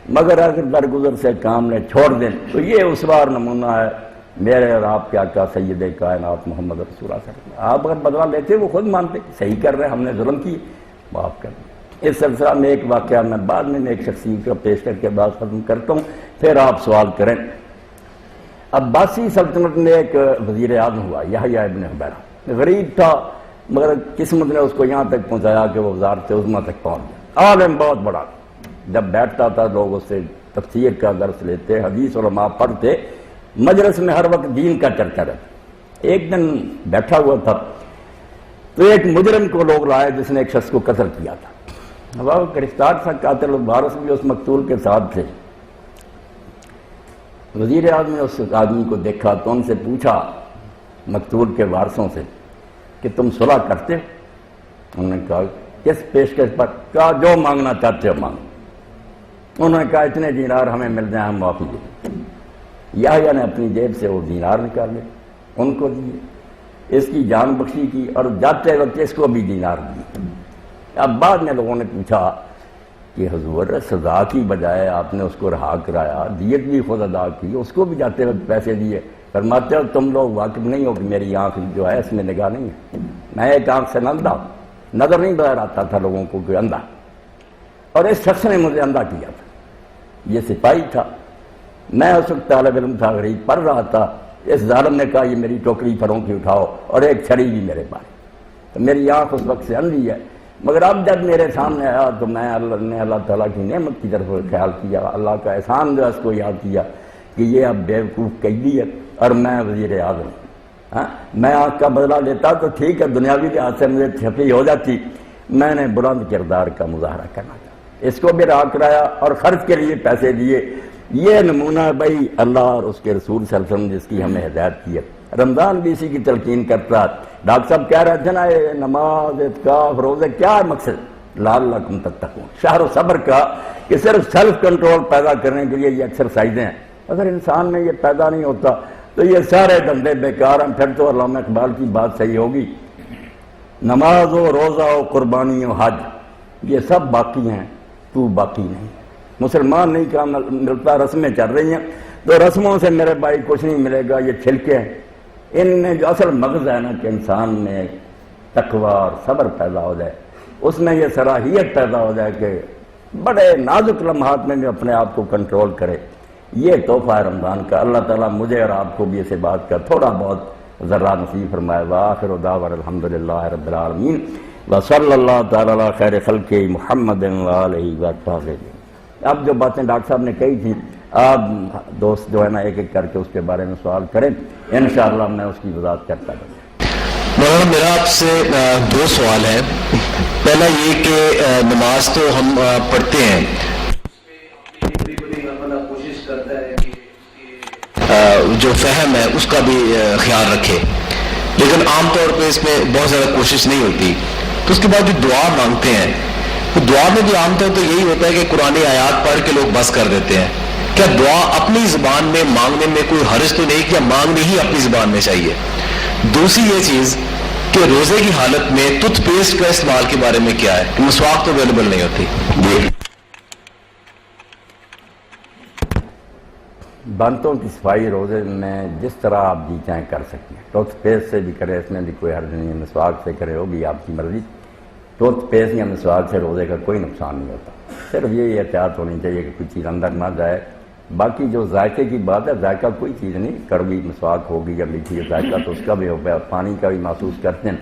مگر اگر درگزر سے کام لے چھوڑ دیں تو یہ اسوار نمونہ ہے میرے اور آپ کے آقا سید کائنات محمد رسول اللہ صلی اللہ علیہ وسلم۔ آپ اگر بدلہ لیتے وہ خود مانتے صحیح کر رہے ہیں، ہم نے ظلم کی، معاف کر دیں۔ اس سلسلہ میں ایک واقعہ میں بعد میں ایک شخصیت کا پیش کر کے بات ختم کرتا ہوں، پھر آپ سوال کریں۔ عباسی سلطنت میں ایک وزیر اعظم ہوا، یحییٰ ابن حبیرہ، غریب تھا مگر قسمت نے اس کو یہاں تک پہنچایا کہ وہ وزارت عظمیٰ تک پہنچ گیا، عالم بہت بڑا، جب بیٹھتا تھا لوگ اس سے تفسیر کا درس لیتے، حدیث علماء پڑھتے، مجلس میں ہر وقت دین کا چرچا رہتا۔ ایک دن بیٹھا ہوا تھا تو ایک مجرم کو لوگ لائے جس نے ایک شخص کو قتل کیا تھا، وہ گرفتار تھا، قاتل وارث بھی اس مقتول کے ساتھ تھے۔ وزیر اعظم نے اس آدمی کو دیکھا تو ان سے پوچھا، مقتول کے وارثوں سے، کہ تم صلح کرتے ہو؟ انہوں نے کہا کس پیشکش پر؟ کہا جو مانگنا چاہتے ہو مانگو۔ انہوں نے کہا اتنے دینار ہمیں مل جائیں ہم معافی دیں۔ یحییٰ نے اپنی جیب سے وہ دینار نکالے، ان کو دیے، اس کی جان بخشی کی، اور جاتے وقت اس کو بھی دینار دیے۔ اب بعد میں لوگوں نے پوچھا کہ حضور سزا کی بجائے آپ نے اس کو رہا کرایا، دیت بھی خود ادا کی، اس کو بھی جاتے وقت پیسے دیے۔ فرماتے ہو تم لوگ واقف نہیں ہو کہ میری آنکھ جو ہے اس میں نگاہ نہیں ہے، میں ایک آنکھ سے اندھا، نظر نہیں باہر آتا تھا لوگوں کو کہ اندھا، اور اس شخص نے مجھے اندھا کیا تھا۔ یہ سپاہی تھا، میں اس وقت طالب علم تھا، غریب پڑھ رہا تھا، اس ظالم نے کہا یہ میری ٹوکری پھروں کی اٹھاؤ، اور ایک چھڑی بھی میرے پاس، تو میری آنکھ اس وقت سے اندھی ہے۔ مگر اب جب میرے سامنے آیا تو میں اللہ تعالیٰ کی نعمت کی طرف خیال کیا، اللہ کا احسان جو ہے اس کو یاد کیا کہ یہ اب بیوقوف قیدی ہے اور میں وزیر اعظم ہوں۔ میں آنکھ کا بدلہ لیتا تو ٹھیک ہے، دنیاوی لحاظ سے مجھے چھپی ہو جاتی، میں نے بلند کردار کا مظاہرہ کرنا تھا، اس کو بھی رہا کرایا اور خرچ کے لیے پیسے دیے۔ یہ نمونہ بھائی اللہ اور اس کے رسول صلی اللہ علیہ وسلم جس کی ہمیں ہدایت کی ہے۔ رمضان بھی اسی کی تلقین کرتا ہے۔ ڈاکٹر صاحب کہہ رہے تھے نا یہ نماز، اعتکاف، روزے، کیا ہے مقصد؟ لعلکم تتقون، شہر و صبر کا، کہ صرف سیلف کنٹرول پیدا کرنے کے لیے یہ ایکسرسائزیں ہیں۔ اگر انسان میں یہ پیدا نہیں ہوتا تو یہ سارے دھندے بیکار ہیں۔ پھر تو علامہ اقبال کی بات صحیح ہوگی، نماز ہو، روزہ ہو، قربانی ہو، حج، یہ سب باقی ہیں، تو باقی نہیں۔ مسلمان نہیں کام ملتا، رسمیں چل رہی ہیں، تو رسموں سے میرے بھائی کچھ نہیں ملے گا، یہ چھلکے ہیں۔ ان میں جو اصل مغز ہے نا کہ انسان میں تقوی اور صبر پیدا ہو جائے، اس میں یہ صلاحیت پیدا ہو جائے کہ بڑے نازک لمحات میں بھی اپنے آپ کو کنٹرول کرے، یہ تحفہ ہے رمضان کا۔ اللہ تعالیٰ مجھے اور آپ کو بھی اسے بات کا تھوڑا بہت ذرہ نصیب فرمائے۔ وآخر دعوانا الحمدللہ رب العالمین، وصلی اللہ تعالی علی خیر خلقہ محمد وآلہ وصحبہ۔ اب جو باتیں ڈاکٹر صاحب نے کہی تھیں، آپ دوست جو ہے نا ایک ایک کر کے اس کے بارے میں سوال کریں، انشاءاللہ میں اس کی وضاحت کرتا ہوں۔ مولانا میرا آپ سے دو سوال ہیں۔ پہلا یہ کہ نماز تو ہم پڑھتے ہیں، کوشش کرتا ہے کہ جو فہم ہے اس کا بھی خیال رکھے، لیکن عام طور پہ اس میں بہت زیادہ کوشش نہیں ہوتی، تو اس کے بعد جو دعا مانگتے ہیں، تو دعا میں بھی عام طور پہ یہی ہوتا ہے کہ قرآن آیات پڑھ کے لوگ بس کر دیتے ہیں۔ کیا دعا اپنی زبان میں مانگنے میں کوئی حرج تو نہیں، کیا مانگنی ہی اپنی زبان میں چاہیے؟ دوسری یہ چیز کہ روزے کی حالت میں ٹوتھ پیسٹ کا استعمال کے بارے میں کیا ہے، کہ مسواک تو اویلیبل نہیں ہوتی؟ دانتوں کی صفائی روزے میں جس طرح آپ جی چاہیں کر سکتے ہیں، ٹوتھ پیسٹ سے بھی کریں، اس میں بھی کوئی حرج نہیں ہے، مسواک سے کرے وہ بھی آپ کی مرضی۔ ٹوتھ پیسٹ یا مسواک سے روزے کا کوئی نقصان نہیں ہوتا، صرف یہ احتیاط ہونی چاہیے کہ کوئی چیز اندر نہ جائے۔ باقی جو ذائقے کی بات ہے، ذائقہ کوئی چیز نہیں، کڑوی مسواک ہوگی یا میٹھی، ذائقہ تو اس کا بھی ہوگا، پانی کا بھی محسوس کرتے ہیں۔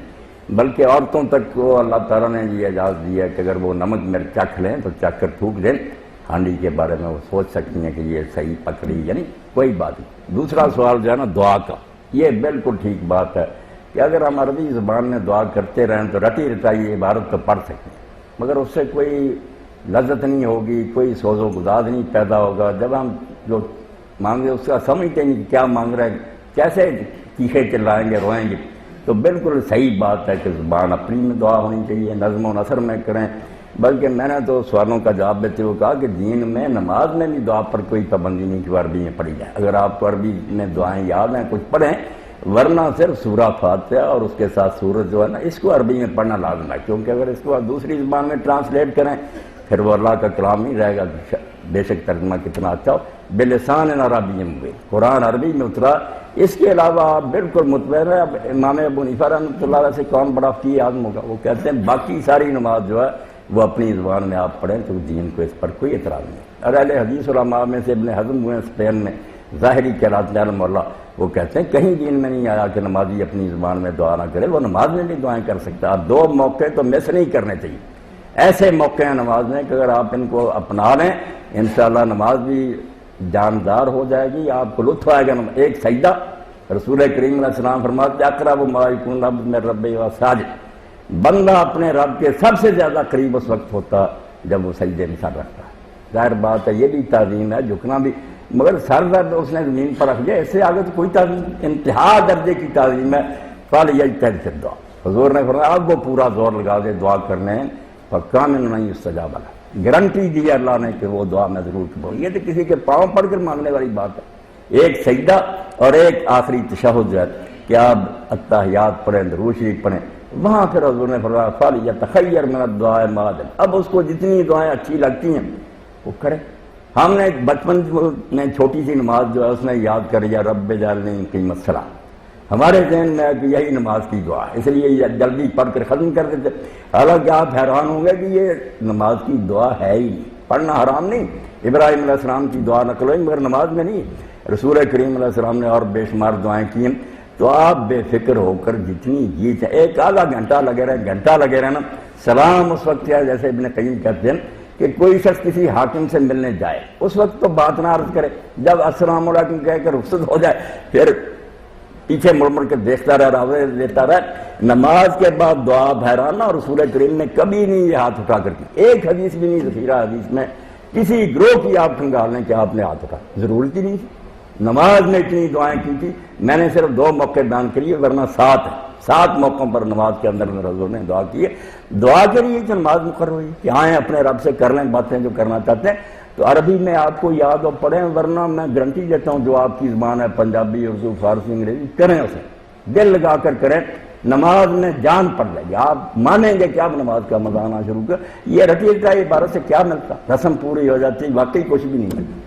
بلکہ عورتوں تک وہ اللہ تعالیٰ نے یہ اجازت دی ہے کہ اگر وہ نمک مرچ چکھ لیں تو چکھ کر تھوک دیں، ہانڈی کے بارے میں وہ سوچ سکتی ہیں کہ یہ صحیح پکڑی، یعنی کوئی بات نہیں۔ دوسرا سوال جو ہے نا دعا کا، یہ بالکل ٹھیک بات ہے کہ اگر ہم عربی زبان میں دعا کرتے رہیں تو رٹی رٹائی عبارت تو پڑھ سکتے ہیں، مگر اس سے کوئی لذت نہیں ہوگی، کوئی سوز و گداز نہیں پیدا ہوگا۔ جب ہم جو مانگے اس کا سمجھتے نہیں کہ کیا مانگ رہے ہیں، کیسے چیخے چلائیں گے، روئیں گے، تو بالکل صحیح بات ہے کہ زبان اپنی میں دعا ہونی چاہیے، نظم و نثر میں کریں۔ بلکہ میں نے تو سوالوں کا جواب دیتے ہوئے کہا کہ دین میں نماز میں بھی دعا پر کوئی پابندی نہیں کہ وہ عربی میں پڑھی جائے۔ اگر آپ کو عربی میں دعائیں یاد ہیں کچھ پڑھیں، ورنہ صرف سورہ فاتحہ اور اس کے ساتھ سورت جو ہے نا اس کو عربی میں پڑھنا لازم ہے، کیونکہ اگر اس کو دوسری زبان میں ٹرانسلیٹ کریں پھر وہ اللہ کا کلام نہیں رہے گا، بے شک ترجمہ کتنا اچھا ہو۔ بلسان عربی مبین، قرآن عربی میں اترا۔ اس کے علاوہ آپ بالکل مطمئن ہے، اب امام ابو حنیفہ رحمۃ اللہ علیہ سے کون بڑا فقیہ آدم ہوگا، وہ کہتے ہیں باقی ساری نماز جو ہے وہ اپنی زبان میں آپ پڑھیں تو دین کو اس پر کوئی اعتراض نہیں۔ اور اہل حدیث علماء میں سے ابن حزم ہوئے اسپین میں، ظاہری قرات علم اللہ، وہ کہتے ہیں کہیں دین میں نہیں آیا کہ نمازی اپنی زبان میں دعا نہ کرے، وہ نماز میں بھی دعائیں کر سکتا۔ آپ دو موقع تو مس نہیں کرنے چاہیے، ایسے موقع ہیں نماز میں کہ اگر آپ ان کو اپنا لیں انشاءاللہ نماز بھی جاندار ہو جائے گی، آپ کو لطف آئے گا۔ ایک سجدہ، رسول کریم علیہ السلام فرماتے ہیں اقرب ما یکون العبد من ربہ وہو ساجد، بندہ اپنے رب کے سب سے زیادہ قریب اس وقت ہوتا جب وہ سجدے میں سر رکھتا ہے۔ ظاہر بات ہے یہ بھی تعظیم ہے، جھکنا بھی، مگر سر درد اس نے زمین پر رکھ دیا، اس سے آگے تو کوئی تعظیم، انتہا درجے کی تعظیم ہے۔ فَلْيَجْتَهِدْ فِي الدُّعَاء، حضور نے فرمایا اب وہ پورا زور لگا دے دعا کرنے، فَكَامِلٌ أَن يُسْتَجَابَ لَهُ، گارنٹی دی اللہ نے کہ وہ دعا میں ضرور قبول۔ یہ تو کسی کے پاؤں پڑھ کر مانگنے والی بات ہے۔ ایک سجدہ اور ایک آخری تشہد جو ہے کہ آپ التحیات پڑھیں، درود شریف پڑھیں، وہاں پھر حضور نے فرمایا فَلْيَتَخَيَّرْ مِنَ الدُّعَاءِ مَا عَجَبَ، اب اس کو جتنی دعائیں اچھی لگتی ہیں وہ کرے۔ ہم نے بچپن میں چھوٹی سی نماز جو ہے اس میں یاد کر لیا رب اجعلنی مقیم الصلاۃ، ہمارے ذہن میں کہ یہی نماز کی دعا ہے، اس لیے یہ جلدی پڑھ کر ختم کر دیتے۔ حالانکہ آپ حیران ہوں گے کہ یہ نماز کی دعا ہے ہی نہیں، پڑھنا حرام نہیں، ابراہیم علیہ السلام کی دعا نقل ہوئی مگر نماز میں نہیں۔ رسول کریم علیہ السلام نے اور بے شمار دعائیں کی ہیں، تو آپ بے فکر ہو کر جتنی جی چاہے، ایک آدھا گھنٹہ لگے رہے، گھنٹہ لگے رہے نا، سلام اس وقت ہے جیسے ابن قیم کہتے ہیں کہ کوئی شخص کسی حاکم سے ملنے جائے اس وقت تو بات نہ عرض کرے، جب السلام علیکم کہہ کر رخصت ہو جائے پھر پیچھے مڑ مڑ کے دیکھتا رہا، راوے لیتا رہا۔ نماز کے بعد دعا حیران، اور رسول کریم نے کبھی نہیں یہ ہاتھ اٹھا کر کی، ایک حدیث بھی نہیں ذخیرہ حدیث میں کسی گروہ کی آپ کھنگال لیں کہ آپ نے ہاتھ اٹھا، ضرورت ہی نہیں تھی۔ نماز میں اتنی دعائیں کی تھی، میں نے صرف 2 موقع بیان کریے ورنہ 7 ہیں، 7 موقعوں پر نماز کے اندر میں حضور نے دعا کی ہے۔ دعا کے لیے جو نماز مقرر ہوئی کہ آئیں اپنے رب سے کر لیں باتیں جو کرنا چاہتے ہیں، تو عربی میں آپ کو یاد ہو پڑھیں، ورنہ میں گارنٹی دیتا ہوں جو آپ کی زبان ہے پنجابی، اردو، فارسی، انگریزی، کریں اسے دل لگا کر کریں، نماز میں جان پڑ جائے گی، آپ مانیں گے کہ آپ نماز کا مزہ آنا شروع کر۔ یہ رٹی کا عبارت سے کیا ملتا، رسم پوری ہو جاتی، واقعی کچھ بھی نہیں ملتا۔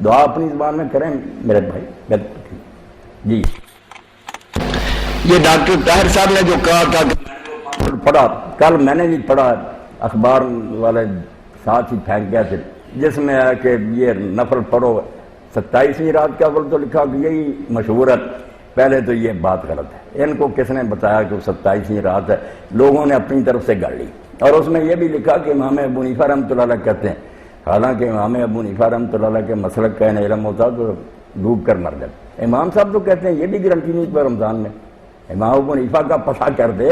دعا اپنی زبان میں کریں میرے بھائی، بالکل جی۔ یہ ڈاکٹر طاہر صاحب نے جو کہا تھا کہ پڑھا، کل میں نے بھی پڑھا، اخبار والے ساتھ ہی پھینک گئے تھے، جس میں ہے کہ یہ نفل پڑھو 27ویں رات کا، اول تو لکھا کہ یہی مشہور ہے، پہلے تو یہ بات غلط ہے، ان کو کس نے بتایا کہ وہ 27ویں رات ہے، لوگوں نے اپنی طرف سے گڑھ لی، اور اس میں یہ بھی لکھا کہ امام ابو حنیفہ رحمۃ اللہ علیہ کہتے ہیں، حالانکہ امام ابو حنیفہ رحمۃ اللہ علیہ کے مسلک کا علم ہوتا تو ڈوب کر مر جاتے۔ امام صاحب تو کہتے ہیں یہ بھی گارنٹی نہیں پر رمضان میں امام ابو حنیفہ کا پتہ کر دے،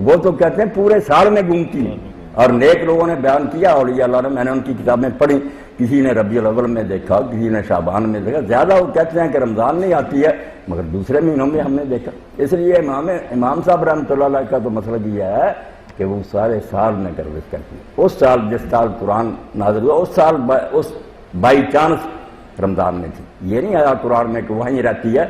وہ تو کہتے ہیں پورے سال میں گھومتی ہیں، اور نیک لوگوں نے بیان کیا، اولیاء اللہ نے، میں نے ان کی کتابیں پڑھی، کسی نے ربیع الاول میں دیکھا، کسی نے شعبان میں دیکھا، زیادہ وہ کہتے ہیں کہ رمضان میں آتی ہے مگر دوسرے مہینوں میں ہم نے دیکھا۔ اس لیے امام صاحب رحمۃ اللہ علیہ کا تو مسئلہ یہ ہے کہ وہ سارے سال میں گردش کرتی ہے، اس سال جس سال قرآن نازل ہوا اس سال اس بائی چانس رمضان میں تھی، یہ نہیں آیا قرآن میں کہ وہیں رہتی ہے۔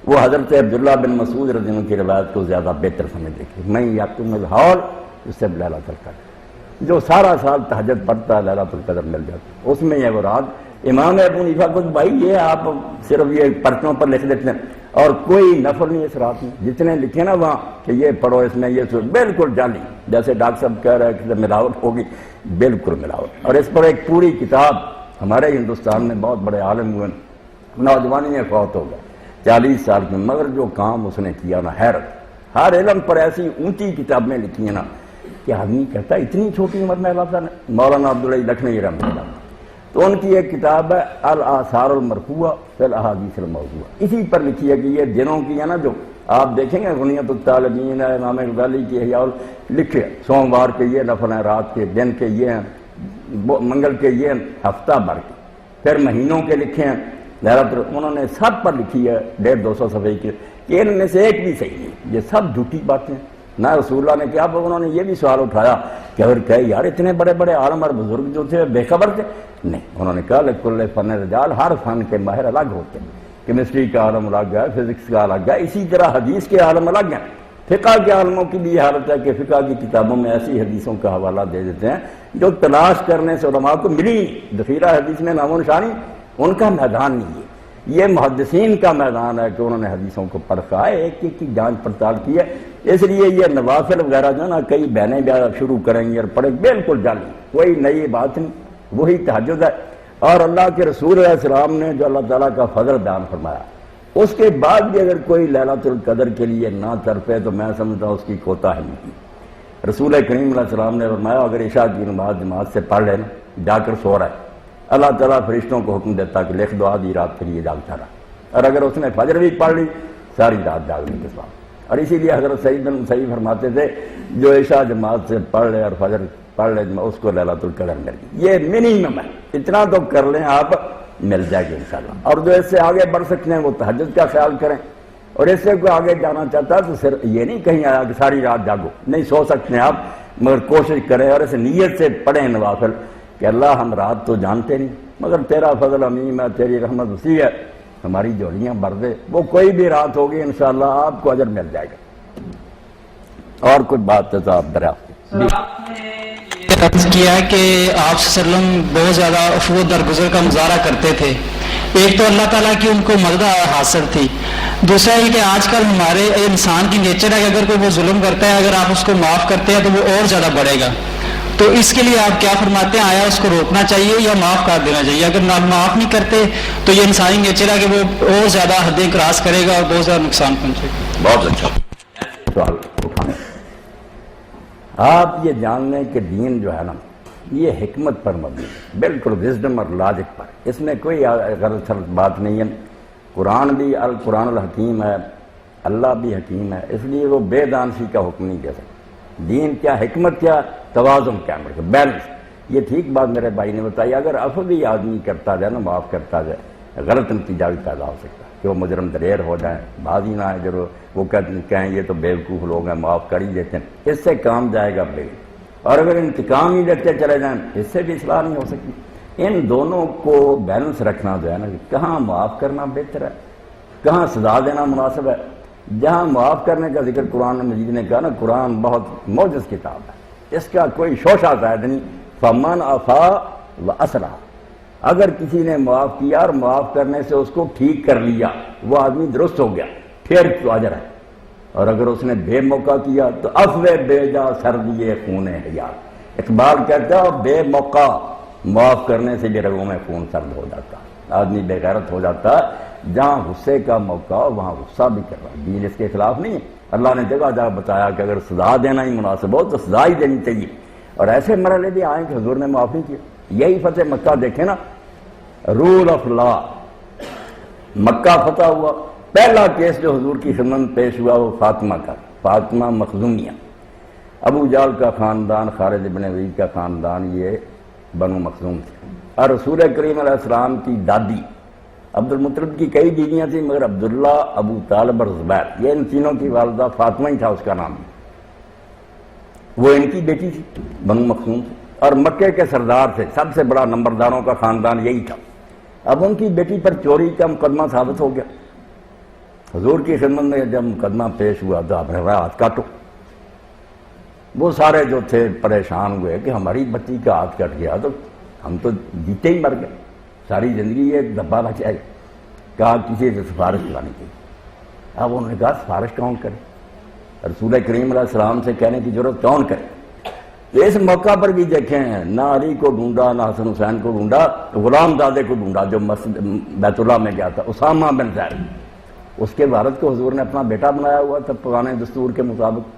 وہ حضرت عبداللہ بن مسعود رضی اللہ عنہ کی روایت کو زیادہ بہتر سمجھتے کہ میں یقین الحال اس سے لیلۃ القدر، جو سارا سال تہجد پڑھتا ہے لیلۃ القدر مل جاتا، اس میں یہ وہ رات۔ امام ابو حنیفہ کو بھائی یہ آپ صرف یہ پرچوں پر لکھ دیتے ہیں اور کوئی نفل نہیں اس رات میں، جتنے لکھے نا وہاں کہ یہ پڑھو اس میں یہ بالکل جعلی، جیسے ڈاکٹر صاحب کہہ رہے ہیں کہ ملاوٹ ہوگی، بالکل ملاوٹ۔ اور اس پر ایک پوری کتاب ہمارے ہندوستان میں بہت بڑے عالم ہوئے، نوجوانی میں فوت ہو گئے 40 سال میں، مگر جو کام اس نے کیا نا حیرت، ہر علم پر ایسی اونچی کتابیں لکھی ہیں نا کہ آدمی کہتا ہے اتنی چھوٹی عمر میں اللہ تعالیٰ نے۔ مولانا عبداللہ لکھنوی رحمۃ اللہ، تو ان کی ایک کتاب ہے الاثار المرفوعہ فی الاحادیث الموضوعہ، اسی پر لکھی ہے کہ یہ دنوں کی ہے نا، جو آپ دیکھیں گے غنیت الطالبین ہے، امام غزالی کی احیاء لکھے، سوموار کے یہ نفل ہیں، رات کے، دن کے یہ ہیں، منگل کے یہ ہیں، ہفتہ بھر کے، پھر مہینوں کے لکھے ہیں، انہوں نے سب پر لکھی ہے 150-200 صفحے کی، کہ ان میں سے ایک بھی صحیح نہیں، یہ سب جھوٹی باتیں۔ نہ رسول اللہ نے کیا، انہوں نے یہ بھی سوال اٹھایا کہ اگر کہے یار اتنے بڑے بڑے عالم اور بزرگ جو تھے بے خبر تھے، نہیں، انہوں نے کہا لکل فن رجال، ہر فن کے ماہر الگ ہوتے ہیں، کیمسٹری کا عالم الگ ہے، فزکس کا الگ ہے، اسی طرح حدیث کے عالم الگ ہیں۔ فقہ کے عالموں کی بھی حالت ہے کہ فقہ کی کتابوں میں ایسی حدیثوں کا حوالہ دے دیتے ہیں جو تلاش کرنے سے علماء کو ملی، ذخیرہ حدیث میں نام و نشانی، ان کا میدان نہیں ہے، یہ محدثین کا میدان ہے کہ انہوں نے حدیثوں کو پرکھا ہے، ایک ایک کی جانچ پڑتال کی ہے۔ اس لیے یہ نوافل وغیرہ جو نا کئی بہنیں بھی شروع کریں گے اور پڑھیں، بالکل جعلی، کوئی نئی بات نہیں، وہی تہجد ہے۔ اور اللہ کے رسول علیہ السلام نے جو اللہ تعالیٰ کا فضل بیان فرمایا، اس کے بعد بھی اگر کوئی لیلۃ القدر کے لیے نہ تڑپے تو میں سمجھتا ہوں اس کی کوتاہی نہیں۔ رسول کریم علیہ السلام نے فرمایا اگر عشاء کی نماز جماعت سے پڑھ لینا، جا کر سو رہا ہے، اللہ تعالیٰ فرشتوں کو حکم دیتا کہ لکھ دو آدھی رات کے لیے جاگتا رہا، اور اگر اس نے فجر بھی پڑھ لی ساری رات جاگنے کے ساتھ. اور اسی لیے حضرت سعید بن مسیب فرماتے تھے جو عشاء جماعت سے پڑھ لے اور فجر پڑھ لے اس کو لیلۃ القدر مل گئی. یہ منیمم ہے، اتنا تو کر لیں آپ، مل جائے گی انشاءاللہ. اور جو اس سے آگے بڑھ سکتے ہیں وہ تہجد کا خیال کریں، اور اس سے کوئی آگے جانا چاہتا ہے تو صرف یہ نہیں کہیں آیا کہ ساری رات جاگو، نہیں سو سکتے ہیں آپ، مگر کوشش کریں اور اس نیت سے پڑھیں نوافل کہ اللہ ہم رات تو جانتے نہیں مگر تیرا فضل عمیم ہے، تیری رحمت وسیع ہے، ہماری جوڑیاں بھر دے. وہ کوئی بھی رات ہوگی انشاءاللہ آپ کو اجر مل جائے گا. اور کچھ بات ہے تو آپ دریافت. آپ نے یہ عرض کیا کہ آپ صلی اللہ علیہ وسلم بہت زیادہ عفو درگزر کا مظاہرہ کرتے تھے. ایک تو اللہ تعالیٰ کی ان کو مدد حاصل تھی، دوسرا یہ کہ آج کل ہمارے انسان کی نیچر ہے کہ اگر کوئی وہ ظلم کرتا ہے اگر آپ اس کو معاف کرتے ہیں تو وہ اور زیادہ بڑھے گا. تو اس کے لیے آپ کیا فرماتے ہیں؟ آیا اس کو روکنا چاہیے یا معاف کر دینا چاہیے؟ اگر معاف نہیں کرتے تو یہ انسانی نیچر ہے کہ وہ اور زیادہ حدیں کراس کرے گا اور بہت زیادہ نقصان پہنچے گا. بہت اچھا سوال اٹھانے. آپ یہ جان لیں کہ دین جو ہے نا یہ حکمت پر مبنی ہے، بالکل وزڈم اور لاجک پر. اس میں کوئی غلط بات نہیں ہے. قرآن بھی القرآن الحکیم ہے، اللہ بھی حکیم ہے، اس لیے وہ بے دانشی کا حکم نہیں دے سکتا. دین کیا، حکمت کیا، توازن کیا، بیلنس. یہ ٹھیک بات میرے بھائی نے بتائی. اگر عفو بھی آدمی کرتا جائے نا، معاف کرتا جائے، غلط نتیجہ بھی پیدا ہو سکتا ہے کہ وہ مجرم دلیر ہو جائیں، بعض ہی نہ ہے جو وہ کہیں یہ تو بیوقوف لوگ ہیں معاف کر ہی دیتے ہیں. اس سے کام جائے گا بے. اور اگر انتقام ہی لیتے چلے جائیں اس سے بھی اصلاح نہیں ہو سکتی. ان دونوں کو بیلنس رکھنا جو ہے نا، کہاں معاف کرنا بہتر ہے، کہاں سزا دینا مناسب ہے. جہاں معاف کرنے کا ذکر قرآن مجید نے کہا نا، قرآن بہت معجز کتاب ہے، اس کا کوئی شوشہ زائد نہیں. فمن عفا واصلح، اگر کسی نے معاف کیا اور معاف کرنے سے اس کو ٹھیک کر لیا، وہ آدمی درست ہو گیا، پھر تو اجر ہے. اور اگر اس نے بے موقع کیا تو عفو بے جا سر دیے خون حیات. اقبال کہتا ہے بے موقع معاف کرنے سے بھی رگوں میں خون سرد ہو جاتا، آدمی بے غیرت ہو جاتا. جہاں غصے کا موقع ہو وہاں غصہ بھی کر رہا ہے. دین اس کے خلاف نہیں ہے. اللہ نے جگہ جگہ بتایا کہ اگر سزا دینا ہی مناسب ہو تو سزا ہی دینی چاہیے. اور ایسے مرحلے بھی آئیں کہ حضور نے معاف نہیں کیا. یہی فتح مکہ دیکھیں نا، رول آف لا، مکہ فتح ہوا. پہلا کیس جو حضور کی خدمت میں پیش ہوا وہ فاطمہ کا، فاطمہ مخزومیہ. ابو جہل کا خاندان، خالد بن ولید کا خاندان، یہ بنو مخزوم تھے. اور رسول کریم علیہ السلام کی دادی عبد المطلب کی کئی بیویاں تھیں مگر عبداللہ، ابو طالب اور زبیر، یہ ان تینوں کی والدہ فاطمہ ہی تھا اس کا نام. وہ ان کی بیٹی تھی، بنو مخزوم تھی، اور مکے کے سردار تھے، سب سے بڑا نمبرداروں کا خاندان یہی تھا. اب ان کی بیٹی پر چوری کا مقدمہ ثابت ہو گیا. حضور کی خدمت میں جب مقدمہ پیش ہوا تو آپ نے کہا ہاتھ کاٹو. وہ سارے جو تھے پریشان ہوئے کہ ہماری بچی کا ہاتھ کٹ گیا تو ہم تو جیتے ہی مر گئے، ساری زندگی یہ دبا بچ جائے. کہا کسی سے سفارش لانی چاہیے. اب انہوں نے کہا سفارش کون کرے؟ رسول کریم علیہ السلام سے کہنے کی ضرورت کون کرے؟ اس موقع پر بھی دیکھیں، نہ علی کو ڈھونڈا، نہ حسن حسین کو ڈھونڈا، غلام زادے کو ڈھونڈا جو مسجد بیت اللہ میں گیا تھا، اسامہ بن زید. اس کے والد کو حضور نے اپنا بیٹا بنایا ہوا تھا پرانے دستور کے مطابق.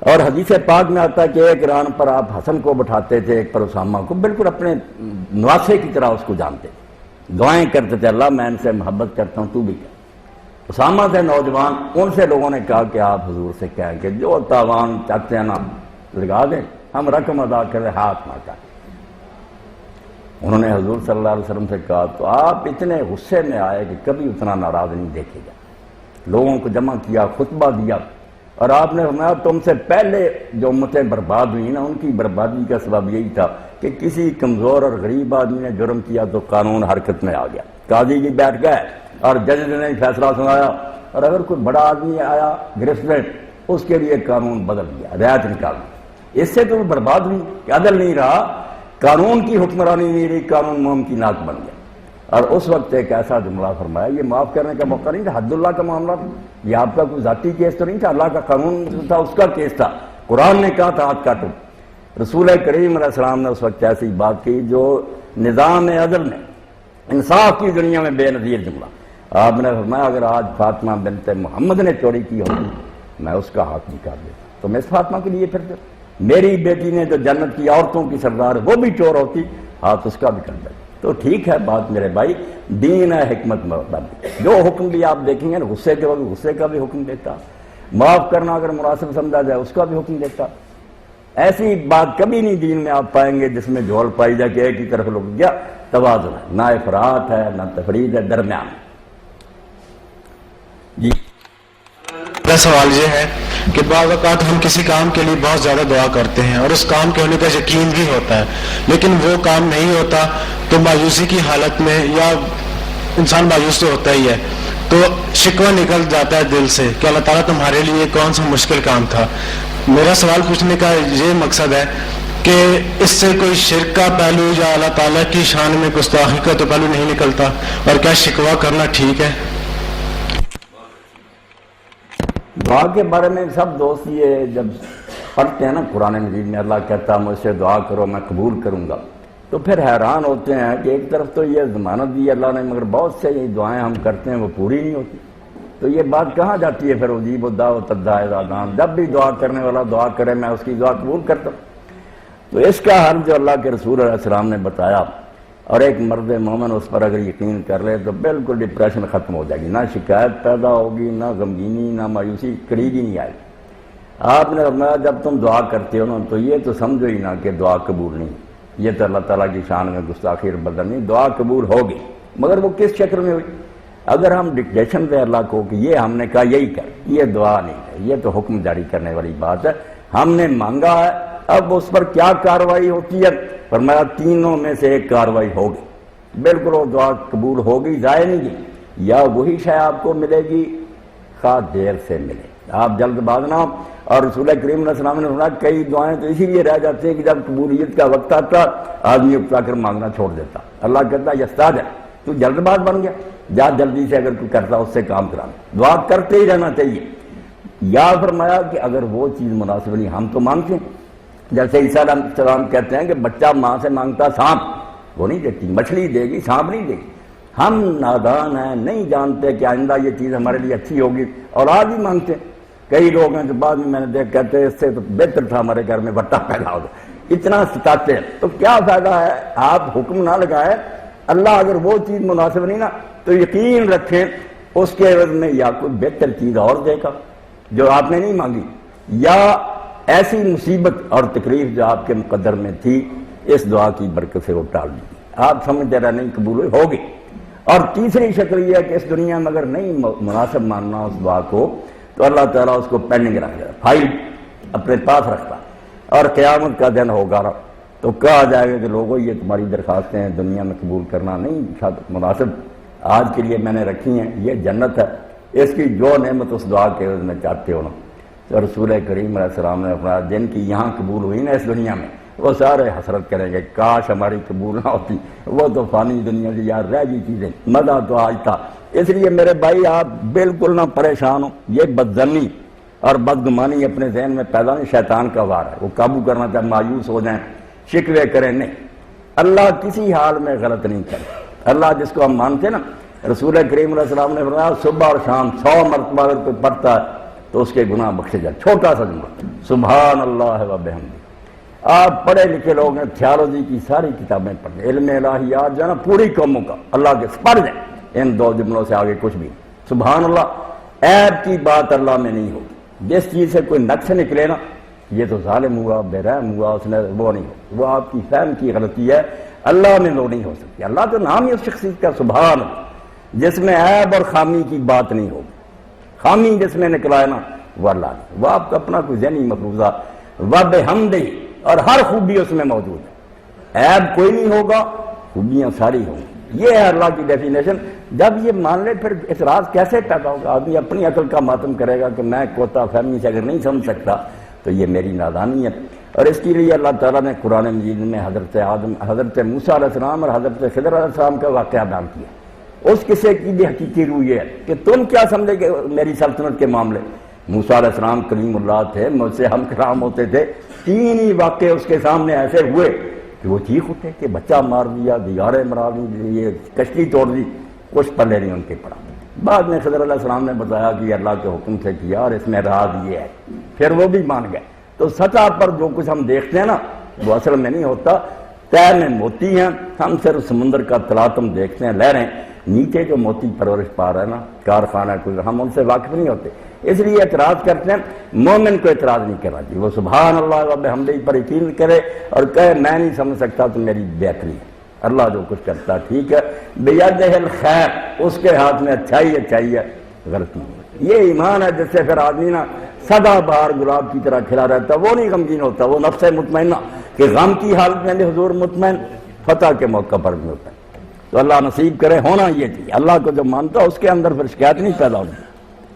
اور حدیث پاک میں آتا ہے کہ ایک ران پر آپ حسن کو بٹھاتے تھے، ایک پر اسامہ کو، بالکل اپنے نواسے کی طرح اس کو جانتے تھے، دعائیں کرتے تھے اللہ میں ان سے محبت کرتا ہوں تو بھی کر. اسامہ تھے نوجوان، ان سے لوگوں نے کہا کہ آپ حضور سے کہیں کہ جو تاوان چاہتے ہیں نا لگا دیں، ہم رقم ادا کریں، ہاتھ نہ کاٹیں. انہوں نے حضور صلی اللہ علیہ وسلم سے کہا تو آپ اتنے غصے میں آئے کہ کبھی اتنا ناراض نہیں دیکھے گا. لوگوں کو جمع کیا، خطبہ دیا، اور آپ نے فرمایا تم سے پہلے جو امتیں برباد ہوئی نا ان کی بربادی کا سبب یہی تھا کہ کسی کمزور اور غریب آدمی نے جرم کیا تو قانون حرکت میں آ گیا، قاضی جی بیٹھ گئے اور جج نے فیصلہ سنایا، اور اگر کوئی بڑا آدمی آیا گرفت میں اس کے لیے قانون بدل دیا، رعایت نکال دی. اس سے تو برباد ہوئی کہ عدل نہیں رہا، قانون کی حکمرانی نہیں رہی، قانون موم کی ناک بن گیا. اور اس وقت ایک ایسا جملہ فرمایا، یہ معاف کرنے کا موقع نہیں تھا، حد اللہ کا معاملہ تھا، یہ آپ کا کوئی ذاتی کیس تو نہیں تھا، اللہ کا قانون تھا، اس کا کیس تھا. قرآن نے کہا تھا ہاتھ کاٹو. رسول کریم علیہ السلام نے اس وقت ایسی بات کی جو نظام عدل میں، انصاف کی دنیا میں بے نظیر جملہ. آپ نے فرمایا اگر آج فاطمہ بنت محمد نے چوری کی ہوتی میں اس کا ہاتھ نکال دیتا. تو میں اس فاطمہ کے لیے پھر میری بیٹی نے جو جنت کی عورتوں کی سردار وہ بھی چور ہوتی، ہاتھ اس کا بھی کر دیں تو ٹھیک ہے بات میرے بھائی. دین ہے حکمت مطابق. جو حکم بھی آپ دیکھیں گے نا غصے کے وقت غصے کا بھی حکم دیتا, معاف کرنا اگر مناسب سمجھا جائے اس کا بھی حکم دیتا. ایسی بات کبھی نہیں دین میں آپ پائیں گے جس میں جھول پائی جائے کہ ایک ہی طرف لوگ گیا. توازن ہے, نہ افراط ہے نہ تفرید ہے, درمیان. جی میرا سوال یہ ہے کہ بعض اوقات ہم کسی کام کے لیے بہت زیادہ دعا کرتے ہیں اور اس کام کے ہونے کا یقین بھی ہوتا ہے, لیکن وہ کام نہیں ہوتا تو مایوسی کی حالت میں, یا انسان مایوس تو ہوتا ہی ہے, تو شکوہ نکل جاتا ہے دل سے کہ اللہ تعالیٰ تمہارے لیے کون سا مشکل کام تھا. میرا سوال پوچھنے کا یہ مقصد ہے کہ اس سے کوئی شرک کا پہلو یا اللہ تعالیٰ کی شان میں گستاخی کا تو پہلو نہیں نکلتا, اور کیا شکوہ کرنا ٹھیک ہے؟ دعا کے بارے میں سب دوست یہ جب پڑھتے ہیں نا قرآن مجید میں اللہ کہتا مجھ سے دعا کرو میں قبول کروں گا, تو پھر حیران ہوتے ہیں کہ ایک طرف تو یہ ضمانت دی اللہ نے مگر بہت سے یہ دعائیں ہم کرتے ہیں وہ پوری نہیں ہوتی. تو یہ بات کہاں جاتی ہے پھر اجیب الدعوۃ الداعی اذا دعان, جب بھی دعا کرنے والا دعا کرے میں اس کی دعا قبول کرتا ہوں. تو اس کا حل جو اللہ کے رسول علیہ السلام نے بتایا, اور ایک مرد مومن اس پر اگر یقین کر لے تو بالکل ڈپریشن ختم ہو جائے گی, نہ شکایت پیدا ہوگی, نہ غمگینی, نہ مایوسی قریب ہی نہیں آئے گی. آپ نے فرمایا جب تم دعا کرتے ہو نا تو یہ تو سمجھو ہی نہ کہ دعا قبول نہیں, یہ تو اللہ تعالیٰ کی شان میں گستاخی اور بدل نہیں. دعا قبول ہوگی مگر وہ کس شکل میں ہوئی. اگر ہم ڈکٹیشن دیں اللہ کو کہ یہ ہم نے کہا یہی کر, یہ دعا نہیں ہے, یہ تو حکم جاری کرنے والی بات ہے. ہم نے مانگا ہے, اب اس پر کیا کارروائی ہوتی ہے, فرمایا تینوں میں سے ایک کارروائی ہوگی, بالکل وہ دعا قبول ہوگی, ضائع نہیں گی. یا وہی شے آپ کو ملے گی خواہ دیر سے ملے, آپ جلد باز نہ ہو. اور رسول کریم علیہ السلام نے فرمایا کئی دعائیں تو اسی لیے رہ جاتی ہیں کہ جب قبولیت کا وقت آتا آدمی اکتا کر مانگنا چھوڑ دیتا. اللہ کہتا ہے یستاج ہے, تو جلد باز بن گیا, جا جلدی سے اگر کوئی کرتا اس سے کام کرانا, دعا کرتے ہی رہنا چاہیے. یا فرمایا کہ اگر وہ چیز مناسب نہیں, ہم تو مانگتے ہیں, جیسے عیسیٰ علیہ السلام کہتے ہیں کہ بچہ ماں سے مانگتا سانپ, وہ نہیں دیتی, مچھلی دے گی سانپ نہیں دے گی. ہم نادان ہیں, نہیں جانتے کہ آئندہ یہ چیز ہمارے لیے اچھی ہوگی اور آج ہی مانگتے ہیں. کئی لوگ ہیں جو بعد میں نے دیکھ کہتے ہیں اس سے تو بہتر تھا ہمارے گھر میں بٹا پیدا ہو گیا, اتنا ستاتے ہیں. تو کیا فائدہ ہے, آپ حکم نہ لگائیں. اللہ اگر وہ چیز مناسب نہیں نا تو یقین رکھیں اس کے عوض میں یا کوئی بہتر چیز اور دے گا جو آپ نے نہیں مانگی, یا ایسی مصیبت اور تکلیف جو آپ کے مقدر میں تھی اس دعا کی برکت سے وہ ٹال دی. آپ سمجھتے رہے نہیں قبول ہوگی. اور تیسری شکل یہ ہے کہ اس دنیا میں اگر نہیں مناسب ماننا اس دعا کو تو اللہ تعالیٰ اس کو پینڈنگ رکھ دے, فائل اپنے پاس رکھتا, اور قیامت کا دن ہوگا تو کہا جائے گا کہ لوگوں یہ تمہاری درخواستیں ہیں دنیا میں قبول کرنا نہیں مناسب, آج کے لیے میں نے رکھی ہیں, یہ جنت ہے, اس کی جو نعمت اس دعا کے عوض میں چاہتے ہو نا. تو رسول کریم علیہ السلام نے اپنا جن کی یہاں قبول ہوئی نا اس دنیا میں, وہ سارے حسرت کریں گے کاش ہماری قبول نہ ہوتی, وہ تو فانی دنیا کی یار رہ گئی چیزیں, مزہ تو آج تھا. اس لیے میرے بھائی آپ بالکل نہ پریشان ہو, یہ بدظنی اور بدگمانی اپنے ذہن میں پیدا نہیں, شیطان کا وار ہے, وہ قابو کرنا چاہے, مایوس ہو جائیں, شکوے کریں, نہیں. اللہ کسی حال میں غلط نہیں کرے. اللہ جس کو ہم مانتے ہیں نا, رسول کریم علیہ السلام نے فرمایا صبح اور شام 100 مرتبہ اگر کوئی پڑھتا ہے تو اس کے گناہ بخشے جائے. چھوٹا سا جملہ سبحان اللہ و بحمدہ. آپ پڑھے لکھے لوگ ہیں, تھیالوجی کی ساری کتابیں پڑھیں, علم الہیات جو ہے نا پوری قوموں کا, اللہ کے پڑھ دیں, ان 2 جملوں سے آگے کچھ بھی. سبحان اللہ, عیب کی بات اللہ میں نہیں ہوگی. جس چیز سے کوئی نقص نکلے نا یہ تو ظالم ہوا, بے رحم ہوا, اس نے وہ نہیں ہو, وہ آپ کی فہم کی غلطی ہے, اللہ میں وہ نہیں ہو سکتی. اللہ تو نام ہی اس شخصیت کا سبحان اللہ جس میں عیب اور خامی کی بات نہیں ہوگی. خامی جس میں نکلا ہے نا وہ اللہ نے, وہ آپ کا اپنا کوئی ذہنی مفروضہ, وبحمدہ, اور ہر خوبی اس میں موجود ہے. عیب کوئی نہیں ہوگا, خوبیاں ساری ہوں گی. یہ ہے اللہ کی ڈیفینیشن. جب یہ مان لے پھر اعتراض کیسے پیدا ہوگا؟ آدمی اپنی عقل کا ماتم کرے گا کہ میں کوتا فہمی سے اگر نہیں سمجھ سکتا تو یہ میری نادانی ہے. اور اس کے لیے اللہ تعالیٰ نے قرآن مجید میں حضرت آدم, حضرت موسیٰ علیہ السلام اور حضرت خضر علیہ السلام کا واقعہ بیان کیا. اس قصے کی بھی حقیقی روح یہ ہے کہ تم کیا سمجھے کہ میری سلطنت کے معاملے, موسیٰ علیہ السلام کلیم اللہ تھے, مجھ سے ہم کلام ہوتے تھے, 3 ہی واقعے اس کے سامنے ایسے ہوئے کہ وہ چیخ اٹھے کہ بچہ مار دیا, دیواریں مرا دی, یہ کشتی توڑ دی, کچھ پلے نہیں ان کے پڑا. بعد میں خضر علیہ السلام نے بتایا کہ اللہ کے حکم سے کیا اور اس میں راز یہ ہے, پھر وہ بھی مان گئے. تو سطح پر جو کچھ ہم دیکھتے ہیں نا وہ اصل میں نہیں ہوتا. تہ میں موتی ہیں، ہم صرف سمندر کا تلاطم دیکھتے ہیں، لہریں، نیچے جو موتی پرورش پا رہے ہیں نا، کارخانہ کوئی، ہم ان سے واقف نہیں ہوتے، اس لیے اعتراض کرتے ہیں۔ مومن کو اعتراض نہیں کرنا چاہیے، وہ سبحان اللہ و بحمدہ پر یقین کرے اور کہے میں نہیں سمجھ سکتا تو میری بہتری ہے، اللہ جو کچھ کرتا ہے ٹھیک ہے، بیدہ الخیر، اس کے ہاتھ میں اچھائی ہے، غلطی ہے۔ یہ ایمان ہے جس سے پھر آدمی نا سدا بہار گلاب کی طرح کھلا رہتا ہے، وہ نہیں غمگین ہوتا، وہ نفس مطمئنہ کہ غم کی حالت میں بھی حضور مطمئن، فتح کے موقع پر بھی ہوتا ہے۔ تو اللہ نصیب کرے، ہونا یہ چاہیے، اللہ کو جو مانتا ہے اس کے اندر پھر شکایت نہیں پیدا ہوتی۔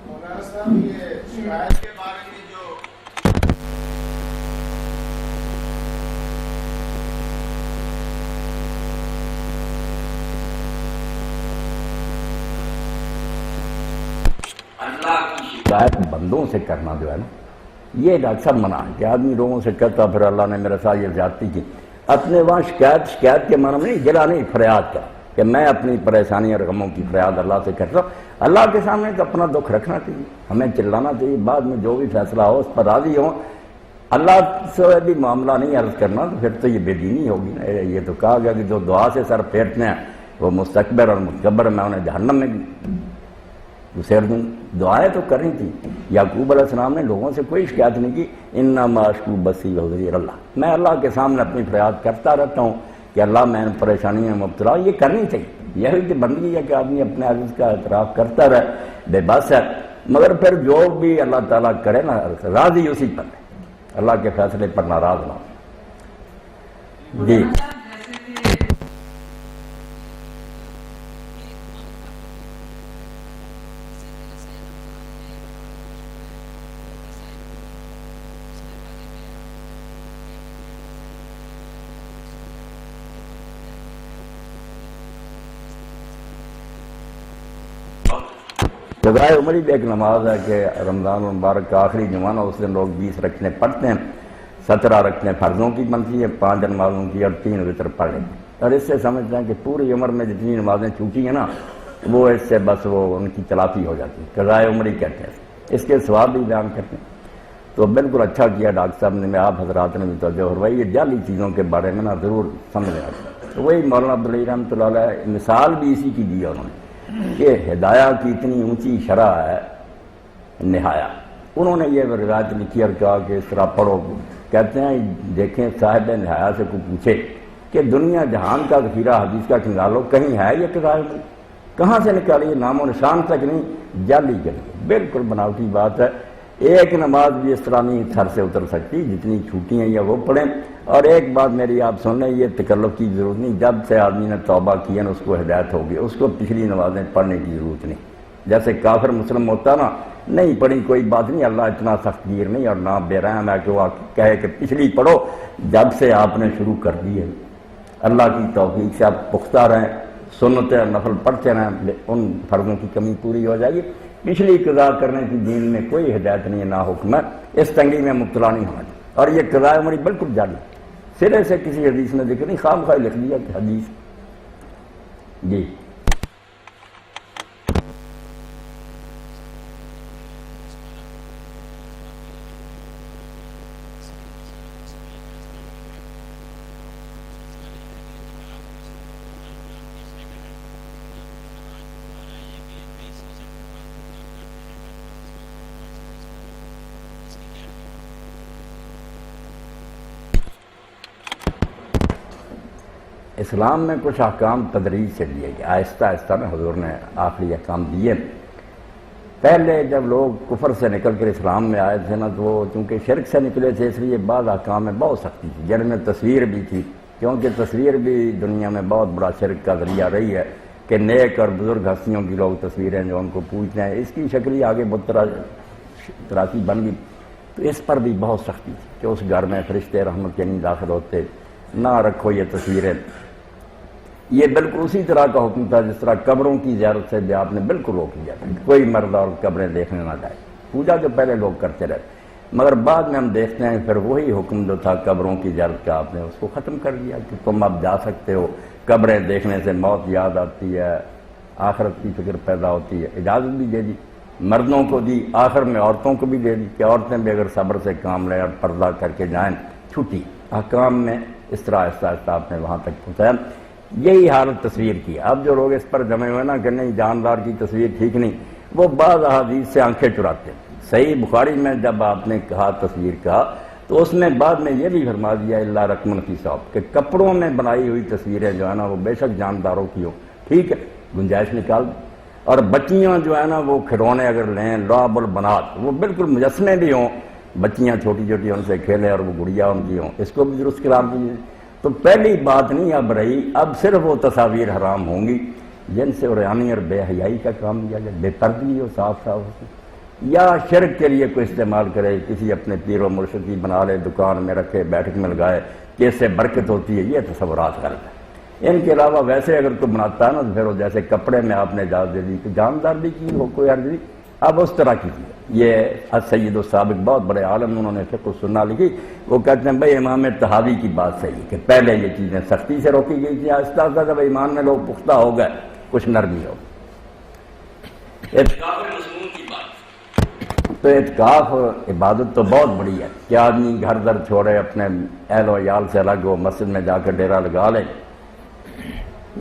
مولانا صاحب یہ شکایت کے بارے میں جو اللہ کی شکایت بندوں سے کرنا جو ہے نا، یہ ڈاکٹر صاحب منع ہے کہ آدمی لوگوں سے کہتا پھر اللہ نے میرے ساتھ یہ زیادتی کی، اپنے وہاں شکایت کے معنی میں نہیں، گلا نہیں، فریاد کا کہ میں اپنی پریشانی اور غموں کی فریاد اللہ سے کرتا ہوں۔ اللہ کے سامنے تو اپنا دکھ رکھنا چاہیے، ہمیں چلانا چاہیے، بعد میں جو بھی فیصلہ ہو اس پر راضی ہوں۔ اللہ سے بھی معاملہ نہیں عرض کرنا تو پھر تو یہ بے دینی ہوگی نا۔ یہ تو کہا گیا کہ جو دعا سے سر پھیرتے ہیں وہ مستکبر اور متکبر، میں انہیں جہنم میں گھسیر دوں۔ دعائیں تو کرنی تھی۔ یعقوب علیہ السلام نے لوگوں سے کوئی شکایت نہیں کی، انما اشکو بثی وغیر اللہ، میں اللہ کے سامنے اپنی فریاد کرتا رہتا ہوں کہ اللہ میں ان پریشانیوں میں مبتلا ہوں۔ یہ کرنی چاہیے، یہی کہ بندگی ہے کہ آدمی اپنے عجز کا اعتراف کرتا رہے، بے بس ہے، مگر پھر جو بھی اللہ تعالیٰ کرے نا راضی اسی پر ہے، اللہ کے فیصلے پر ناراض نہ ہو۔ جی قضائے عمری بھی ایک نماز ہے کہ رمضان المبارک کا آخری جمعہ اس دن لوگ 20 رکعتیں پڑھتے ہیں، 17 رکعتیں فرضوں کی بنتی ہے، 5 نمازوں کی اور 3 وتر پڑھ لیتے ہیں، اور اس سے سمجھتے ہیں کہ پوری عمر میں جتنی نمازیں چھوٹی ہیں نا وہ اس سے بس وہ ان کی تلافی ہو جاتی ہے، قضائے عمری کہتے ہیں، اس کے ثواب بھی بیان کرتے ہیں۔ تو بالکل اچھا کیا ڈاکٹر صاحب نے، میں آپ حضرات نے بھی توجہ فرمائی، یہ جعلی چیزوں کے بارے میں نا ضرور سمجھنا ہے۔ تو وہی مولانا عبدالعلی رحمۃ اللہ علیہ مثال بھی اسی کی دی ہے انہوں نے کہ ہدایہ کی اتنی اونچی شرح ہے نہایا، انہوں نے یہ روایت لکھی اور کہا کہ اس طرح پڑھو، کہتے ہیں دیکھیں صاحب نہایا سے کوئی پوچھے کہ دنیا جہان کا ذخیرہ حدیث کا کنگالو کہیں ہے یہ قضائے عمری، کہاں سے نکالیے، نام و نشان تک نہیں، جعلی کے لیے بالکل بناوٹی بات ہے۔ ایک نماز بھی اس طرح نہیں سر سے اتر سکتی، جتنی چھوٹی ہیں یا وہ پڑھیں۔ اور ایک بات میری آپ سن لیں، یہ تکلف کی ضرورت نہیں، جب سے آدمی نے توبہ کیا نا اس کو ہدایت ہوگی، اس کو پچھلی نمازیں پڑھنے کی ضرورت نہیں۔ جیسے کافر مسلم ہوتا نا، نہیں پڑھی کوئی بات نہیں، اللہ اتنا سخت گیر نہیں اور نہ بے رحم ہے کہ وہ کہے کہ پچھلی پڑھو، جب سے آپ نے شروع کر دی ہے اللہ کی توفیق سے آپ پختہ رہیں، سنت اور نفل پڑھتے رہیں، ان فرضوں کی کمی پوری ہو جائے گی۔ پچھلی قضا کرنے کی دین میں کوئی ہدایت نہیں ہے، نہ حکم ہے، اس تنگی میں مبتلا نہیں ہونا چاہیے۔ اور یہ قضاء عمری بالکل جاری سرے سے کسی حدیث میں ذکر نہیں، خام خواہ لکھ دیا کہ حدیث۔ جی اسلام میں کچھ احکام تدریج سے دیے گئے، آہستہ آہستہ میں حضور نے آخری احکام دیے۔ پہلے جب لوگ کفر سے نکل کر اسلام میں آئے تھے نا تو وہ چونکہ شرک سے نکلے تھے، اس لیے بعض احکام میں بہت سختی تھی، جن میں تصویر بھی تھی، کیونکہ تصویر بھی دنیا میں بہت بڑا شرک کا ذریعہ رہی ہے کہ نیک اور بزرگ ہستیوں کی لوگ تصویریں جو ان کو پوجتے ہیں، اس کی شکل ہی آگے بت تراسی بن گئی، تو اس پر بھی بہت سختی تھی کہ اس گھر میں فرشتے رحمت کے نہیں داخل ہوتے، نہ رکھو یہ تصویریں۔ یہ بالکل اسی طرح کا حکم تھا جس طرح قبروں کی زیارت سے بھی آپ نے بالکل روک دیا تھا، کوئی مرد اور قبریں دیکھنے نہ جائے، پوجا جو پہلے لوگ کرتے رہے، مگر بعد میں ہم دیکھتے ہیں پھر وہی حکم جو تھا قبروں کی زیارت کا آپ نے اس کو ختم کر دیا کہ تم اب جا سکتے ہو، قبریں دیکھنے سے موت یاد آتی ہے، آخرت کی فکر پیدا ہوتی ہے، اجازت بھی دے دی، مردوں کو دی، آخر میں عورتوں کو بھی دے دی کہ عورتیں بھی اگر صبر سے کام لیں اور پردہ کر کے جائیں چھٹی، احکام میں اس طرح آہستہ آہستہ آپ نے وہاں تک پہنچایا. یہی حالت تصویر کی ہے. اب جو لوگ اس پر جمے ہوئے نا کہ نہیں جاندار کی تصویر ٹھیک نہیں, وہ بعض احادیث سے آنکھیں چراتے ہیں. صحیح بخاری میں جب آپ نے کہا تصویر کہا تو اس میں بعد میں یہ بھی فرما دیا اللہ رقمن فی صوب کہ کپڑوں میں بنائی ہوئی تصویریں جو ہے نا وہ بے شک جانداروں کی ہوں, ٹھیک ہے, گنجائش نکال دیں. اور بچیاں جو ہے نا وہ کھلونے اگر لیں لعب البنات, وہ بالکل مجسمے بھی ہوں, بچیاں چھوٹی چھوٹی ان سے کھیلیں اور وہ گڑیا ان کی ہوں, اس کو بھی درست قرار دیجیے. تو پہلی بات نہیں اب رہی, اب صرف وہ تصاویر حرام ہوں گی جن سے عریانی اور بے حیائی کا کام لیا جائے, بے پردگی ہو, صاف صاف ہو, یا شرک کے لیے کوئی استعمال کرے, کسی اپنے پیر و مرشد کی بنا لے, دکان میں رکھے, بیٹھک میں لگائے کہ اس سے برکت ہوتی ہے, یہ تصورات غلط ہے. ان کے علاوہ ویسے اگر کوئی بناتا ہے نا تو پھر وہ جیسے کپڑے میں آپ نے اجازت دے دی کہ جاندار بھی کی ہو کوئی عرض نہیں, اب اس طرح کی چیز. یہ سید السابق بہت بڑے عالم, انہوں نے فقہ السنہ لکھی, وہ کہتے ہیں بھائی امام طحاوی کی بات صحیح کہ پہلے یہ چیزیں سختی سے روکی گئی تھیں, آہستہ آہستہ جب ایمان میں لوگ پختہ ہو گئے کچھ نرمی ہو. تو اعتکاف عبادت تو بہت بڑی ہے کہ آدمی گھر در چھوڑے, اپنے اہل و عیال سے الگ ہو, مسجد میں جا کر ڈیرا لگا لے.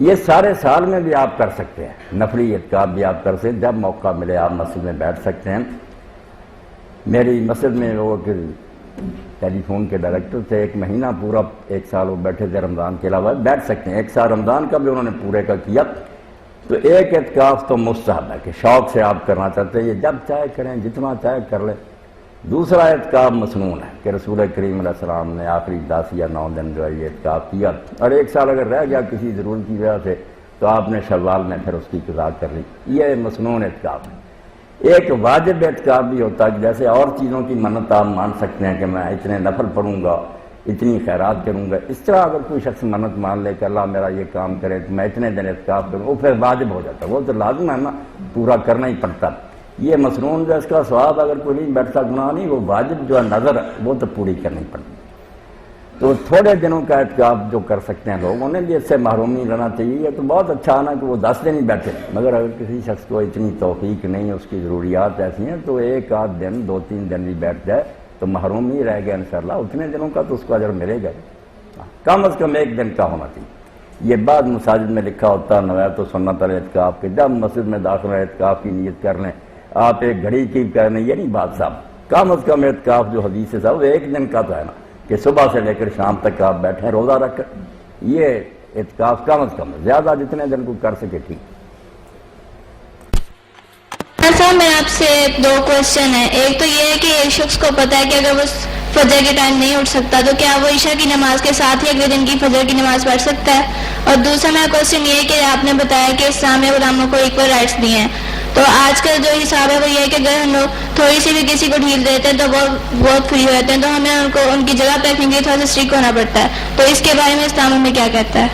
یہ سارے سال میں بھی آپ کر سکتے ہیں, نفلی اعتکاف بھی آپ کر سکتے ہیں, جب موقع ملے آپ مسجد میں بیٹھ سکتے ہیں. میری مسجد میں وہ ٹیلی فون کے ڈائریکٹر تھے, 1 مہینہ پورا 1 سال وہ بیٹھے تھے, رمضان کے علاوہ بیٹھ سکتے ہیں. 1 سال رمضان کا بھی انہوں نے پورے کا کیا. تو ایک اعتکاف تو مستحب ہے کہ شوق سے آپ کرنا چاہتے ہیں, یہ جب چاہے کریں, جتنا چاہے کر لیں. دوسرا اعتکاف مسنون ہے کہ رسول کریم علیہ السلام نے آخری 10 یا 9 دن جو ہے یہ اعتکاف کیا, اور 1 سال اگر رہ گیا کسی ضرورت کی وجہ سے تو آپ نے شوال میں پھر اس کی قضا کر لی. یہ مسنون اعتکاف ہے. ایک واجب اعتکاف بھی ہوتا ہے کہ جیسے اور چیزوں کی منت آپ مان سکتے ہیں کہ میں اتنے نفل پڑھوں گا, اتنی خیرات کروں گا, اس طرح اگر کوئی شخص منت مان لے کہ اللہ میرا یہ کام کرے تو میں اتنے دن اعتکاف کروں, وہ پھر واجب ہو جاتا ہے, وہ تو لازم ہے نا, پورا کرنا ہی پڑتا. یہ مسنون جو اس کا ثواب اگر کوئی نہیں بیٹھتا گناہ نہیں, وہ واجب جو ہے نظر وہ تو پوری کرنی پڑتی. تو تھوڑے دنوں کا اعتکاف جو کر سکتے ہیں لوگ, انہیں بھی اس سے محروم نہیں رہنا چاہیے. یہ تو بہت اچھا ہے نا کہ وہ 10 دن ہی بیٹھے, مگر اگر کسی شخص کو اتنی توفیق نہیں, اس کی ضروریات ایسی ہیں, تو 1 آدھ دن 2-3 دن بھی بیٹھ جائے تو محروم نہیں رہ گیا انشاءاللہ. اتنے دنوں کا تو اس کو اجر ملے گا, کم از کم 1 دن کا ہونا چاہیے. یہ بعد مساجد میں لکھا ہوتا نویت و سنت الاعتکاف کہ جب مسجد میں داخل اعتکاف کی نیت کر لیں, آپ 1 گھڑی کی کرنے, یہ نہیں بات صاحب. کم از کم اعتکاف جو حدیث ہے صاحب 1 دن کا تو ہے نا, کہ صبح سے لے کر شام تک آپ بیٹھیں روزہ رکھ کر, یہ اعتکاف کم از کم ہے. زیادہ جتنے دن کو کر سکے ٹھیک. صاحب میں آپ سے 2 کوشچن ہیں. ایک تو یہ ہے کہ ایک شخص کو پتا ہے کہ اگر وہ فجر کے ٹائم نہیں اٹھ سکتا تو کیا وہ عشاء کی نماز کے ساتھ ہی اگلے دن کی فجر کی نماز پڑھ سکتا ہے؟ اور دوسرا میرا کوشچن یہ ہے کہ آپ نے بتایا کہ اسلام میں غلاموں کو ایکول رائٹس دیے ہیں, تو آج کل جو حساب ہے وہ یہ ہے کہ اگر ہم لوگ تھوڑی سی بھی کسی کو ڈھیل دیتے ہیں تو وہ بہت فری ہو جاتے ہیں, تو ہمیں ان کو ان کی جگہ پہ رکھنے کے لیے تھوڑا سا اسٹرکٹ ہونا پڑتا ہے. تو اس کے بارے میں اسلام ہمیں کیا کہتا ہے؟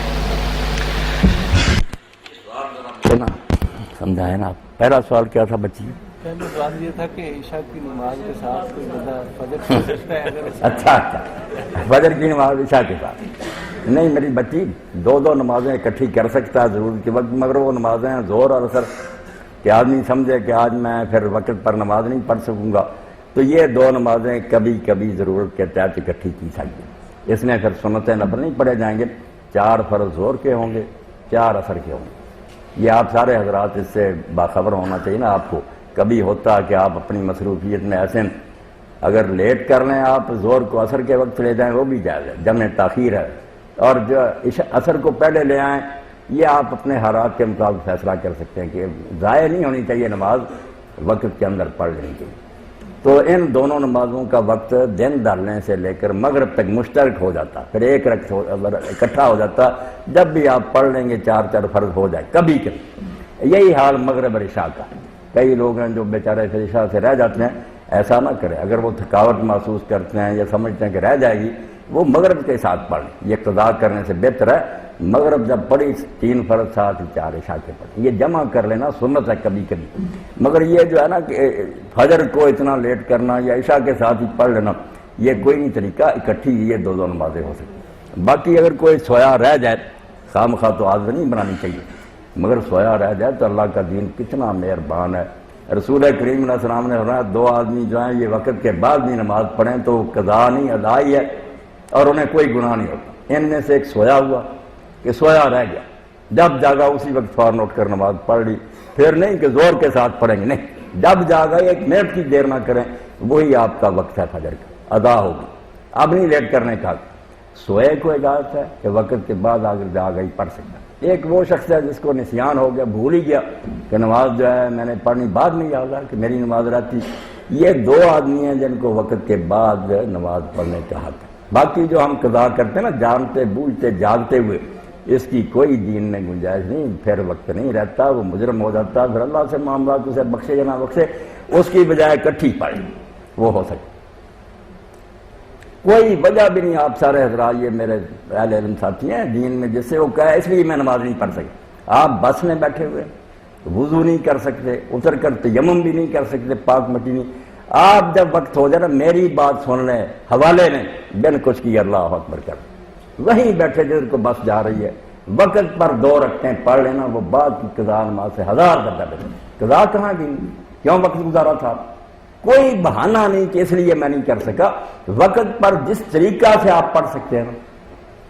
سمجھا ہے نا. پہلا سوال کیا تھا بچی؟ پہلا سوال یہ تھا کہ عشاء کی نماز کے ساتھ کوئی بندہ فجر پڑھ سکتا ہے اگر اچھا, فجر کی نماز عشاء کے ساتھ نہیں. میری بچی 2 نمازیں اکٹھی کر سکتا ہے ضرورت کے وقت, مگر وہ نمازیں ہیں ظہر اور عصر, کہ آدمی سمجھے کہ آج میں پھر وقت پر نماز نہیں پڑھ سکوں گا, تو یہ 2 نمازیں کبھی کبھی ضرورت کے تحت اکٹھی کی سکتی. اس میں پھر سنت نفل نہیں پڑھے جائیں گے, 4 فرض ظہر کے ہوں گے, 4 عصر کے ہوں گے. یہ آپ سارے حضرات اس سے باخبر ہونا چاہیے نا آپ کو. کبھی ہوتا کہ آپ اپنی مصروفیت میں ایسے اگر لیٹ کر لیں, آپ ظہر کو عصر کے وقت لے جائیں, وہ بھی جائز ہے, جمع تاخیر ہے. اور جو عصر کو پہلے لے آئیں, یہ آپ اپنے حالات کے مطابق فیصلہ کر سکتے ہیں کہ ضائع نہیں ہونی چاہیے نماز, وقت کے اندر پڑھ لینی چاہیے. تو ان دونوں نمازوں کا وقت دن ڈالنے سے لے کر مغرب تک مشترک ہو جاتا, پھر ایک رکعت اکٹھا ہو جاتا. جب بھی آپ پڑھ لیں گے 4 فرض ہو جائے کبھی کبھی. یہی حال مغرب اور عشاء کا. کئی لوگ ہیں جو بیچارے پھر عشاء سے رہ جاتے ہیں, ایسا نہ کریں. اگر وہ تھکاوٹ محسوس کرتے ہیں یا سمجھتے ہیں کہ رہ جائے گی, وہ مغرب کے ساتھ پڑھ لیں. یہ قضا کرنے سے بہتر ہے مغرب جب پڑھی 3 فرض ساتھ 4 عشاء کے پڑھ, یہ جمع کر لینا سنت ہے کبھی کبھی. مگر یہ جو ہے نا کہ فجر کو اتنا لیٹ کرنا یا عشاء کے ساتھ ہی پڑھ لینا, یہ کوئی نہیں طریقہ. اکٹھی یہ 2 نمازیں ہو سکتی. باقی اگر کوئی سویا رہ جائے, خام خواہ تو عادت نہیں بنانی چاہیے, مگر سویا رہ جائے تو اللہ کا دین کتنا مہربان ہے. رسول کریم علیہ السلام نے فرمایا 2 آدمی جو ہیں یہ وقت کے بعد بھی نماز پڑھیں تو قضا نہیں ادا ہی ہے, اور انہیں کوئی گناہ نہیں ہوتا. ان میں سے ایک سویا ہوا کہ سویا رہ گیا, جب جاگا اسی وقت فوراً اٹھ کر نماز پڑھ لی, پھر نہیں کہ زور کے ساتھ پڑھیں گے, نہیں, جب جاگا 1 منٹ کی دیر نہ کریں, وہی آپ کا وقت ہے فجر کا, ادا ہوگی. اب نہیں لیٹ کرنے کا. سوئے کو اجازت ہے کہ وقت کے بعد اگر جاگا ہی پڑھ سکتا. ایک وہ شخص ہے جس کو نسیان ہو گیا, بھول ہی گیا کہ نماز جو ہے میں نے پڑھنی, بعد میں یاد آیا کہ میری نماز رہتی. یہ 2 آدمی ہیں جن کو وقت کے بعد نماز پڑھنے کا حق ہے. باقی جو ہم قضا کرتے ہیں نا جانتے بوجھتے جاگتے ہوئے, اس کی کوئی دین میں گنجائش نہیں. پھر وقت نہیں رہتا, وہ مجرم ہو جاتا, پھر اللہ سے معاملات اسے بخشے یا نہ بخشے, اس کی بجائے کٹھی پڑے وہ ہو سکے. کوئی وجہ بھی نہیں. آپ سارے حضرات یہ میرے اہل علم ساتھی ہیں دین میں, جس سے وہ کہا اس لیے میں نماز نہیں پڑھ سکتا. آپ بس میں بیٹھے ہوئے وضو نہیں کر سکتے, اتر کر تیمم بھی نہیں کر سکتے, پاک مٹی نہیں. آپ جب وقت ہو جائے نا میری بات سن لیں, حوالے میں بن کچھ کی اللہ اکبر کر, وہیں بیٹھے جن کو بس جا رہی ہے وقت پر 2 رکعتیں پڑھ لینا, وہ بعد کی قضا نماز سے 1000 درجہ بہتر. قضا کہاں گئی, کیوں وقت گزارا تھا؟ کوئی بہانہ نہیں کہ اس لیے میں نہیں کر سکا. وقت پر جس طریقہ سے آپ پڑھ سکتے ہیں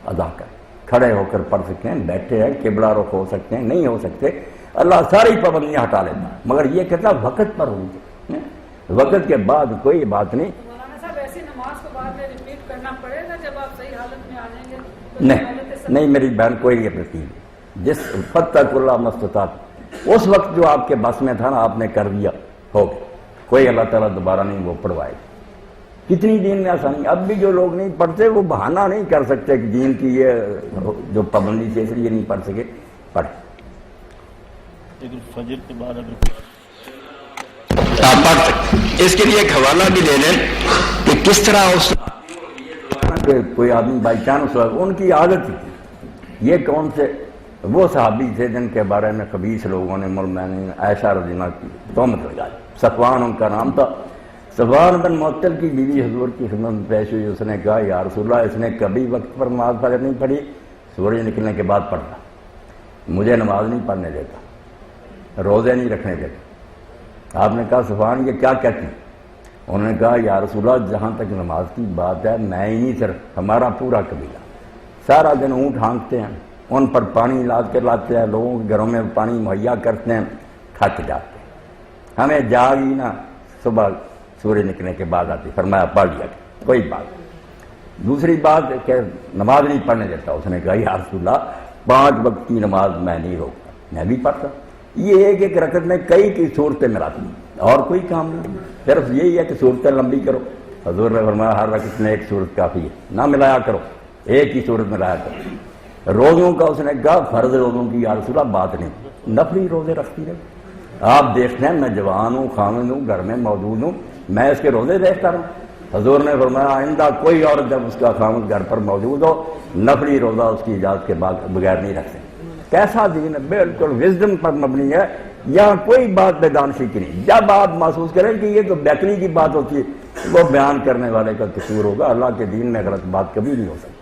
ادا کر, کھڑے ہو کر پڑھ سکتے ہیں, بیٹھے ہیں قبلہ رخ ہو سکتے ہیں, نہیں ہو سکتے, اللہ ساری پابندیاں ہٹا لیتا, مگر یہ کہتا وقت پر ہوں. وقت کے بعد کوئی بات نہیں. مولانا صاحب ایسی نماز کو بعد میں ریپیٹ کرنا پڑے گا جب آپ صحیح حالت میں آ جائیں گے؟ نہیں میری بہن, کوئی یہ ترتیب, جس فتق اللہ مستطاعت, اس وقت جو آپ کے بس میں تھا نا آپ نے کر دیا, ہو گیا. کوئی اللہ تعالیٰ دوبارہ نہیں وہ پڑھوائے. کتنی دین میں آسانی. اب بھی جو لوگ نہیں پڑھتے وہ بہانہ نہیں کر سکتے کہ دین کی یہ جو پابندی سے اس لیے نہیں پڑھ سکے. پڑھ فجر کے بعد اگر آپ پڑھ سکتے. اس کے لیے ایک حوالہ بھی لے لیں کہ کس طرح اس کہ کوئی آدمی بائی چانس ان کی عادت تھی. یہ کون سے وہ صحابی تھے جن کے بارے میں خبیث لوگوں نے میں عائشہ رضی اللہ کی تہمت لگائی. صفوان ان کا نام تھا. صفوان بن معطل کی بیوی حضور کی خدمت میں پیش ہوئی. اس نے کہا یا رسول اللہ, اس نے کبھی وقت پر نماز فجر نہیں پڑھی, سورج نکلنے کے بعد پڑھتا, مجھے نماز نہیں پڑھنے دیتا, روزے نہیں رکھنے دیتا. آپ نے کہا صفوان یہ کیا کہتی؟ انہوں نے کہا یا رسول اللہ جہاں تک نماز کی بات ہے میں ہی نہیں, صرف ہمارا پورا قبیلہ سارا دن اونٹ ہانکتے ہیں, ان پر پانی لاد کے لاتے ہیں, لوگوں کے گھروں میں پانی مہیا کرتے ہیں, تھک جاتے ہیں, ہمیں جاگ ہی نہ صبح سورج نکلنے کے بعد آتی. فرمایا پڑھ لیا کوئی بات. دوسری بات کہ نماز نہیں پڑھنے دیتا. اس نے کہا یا رسول اللہ 5 وقت کی نماز میں نہیں روکتا, میں بھی پڑھتا. یہ ایک رکعت میں کئی کی صورتیں ملاتی ہیں, اور کوئی کام نہیں, صرف یہی ہے کہ صورتیں لمبی کرو. حضور نے فرمایا ہر رکعت میں 1 صورت کافی ہے, نہ ملایا کرو, ایک ہی صورت ملایا کرو. روزوں کا اس نے کہا فرض روزوں کی یا رسول اللہ بات نہیں, نفلی روزے رکھتی رہے. آپ دیکھتے ہیں میں جوان ہوں, خامد ہوں, گھر میں موجود ہوں, میں اس کے روزے دیکھتا رہا ہوں. حضور نے فرمایا آئندہ کوئی عورت جب اس کا خامد گھر پر موجود ہو نفلی روزہ اس کی اجازت کے بغیر نہیں رکھ سکتی. کیسا دین ہے, بالکل وزڈم پر مبنی ہے, یہاں کوئی بات بے دانشی کی نہیں. جب آپ محسوس کریں کہ یہ تو بیکنی کی بات ہوتی ہے وہ بیان کرنے والے کا قصور ہوگا, اللہ کے دین میں غلط بات کبھی نہیں ہو سکتی.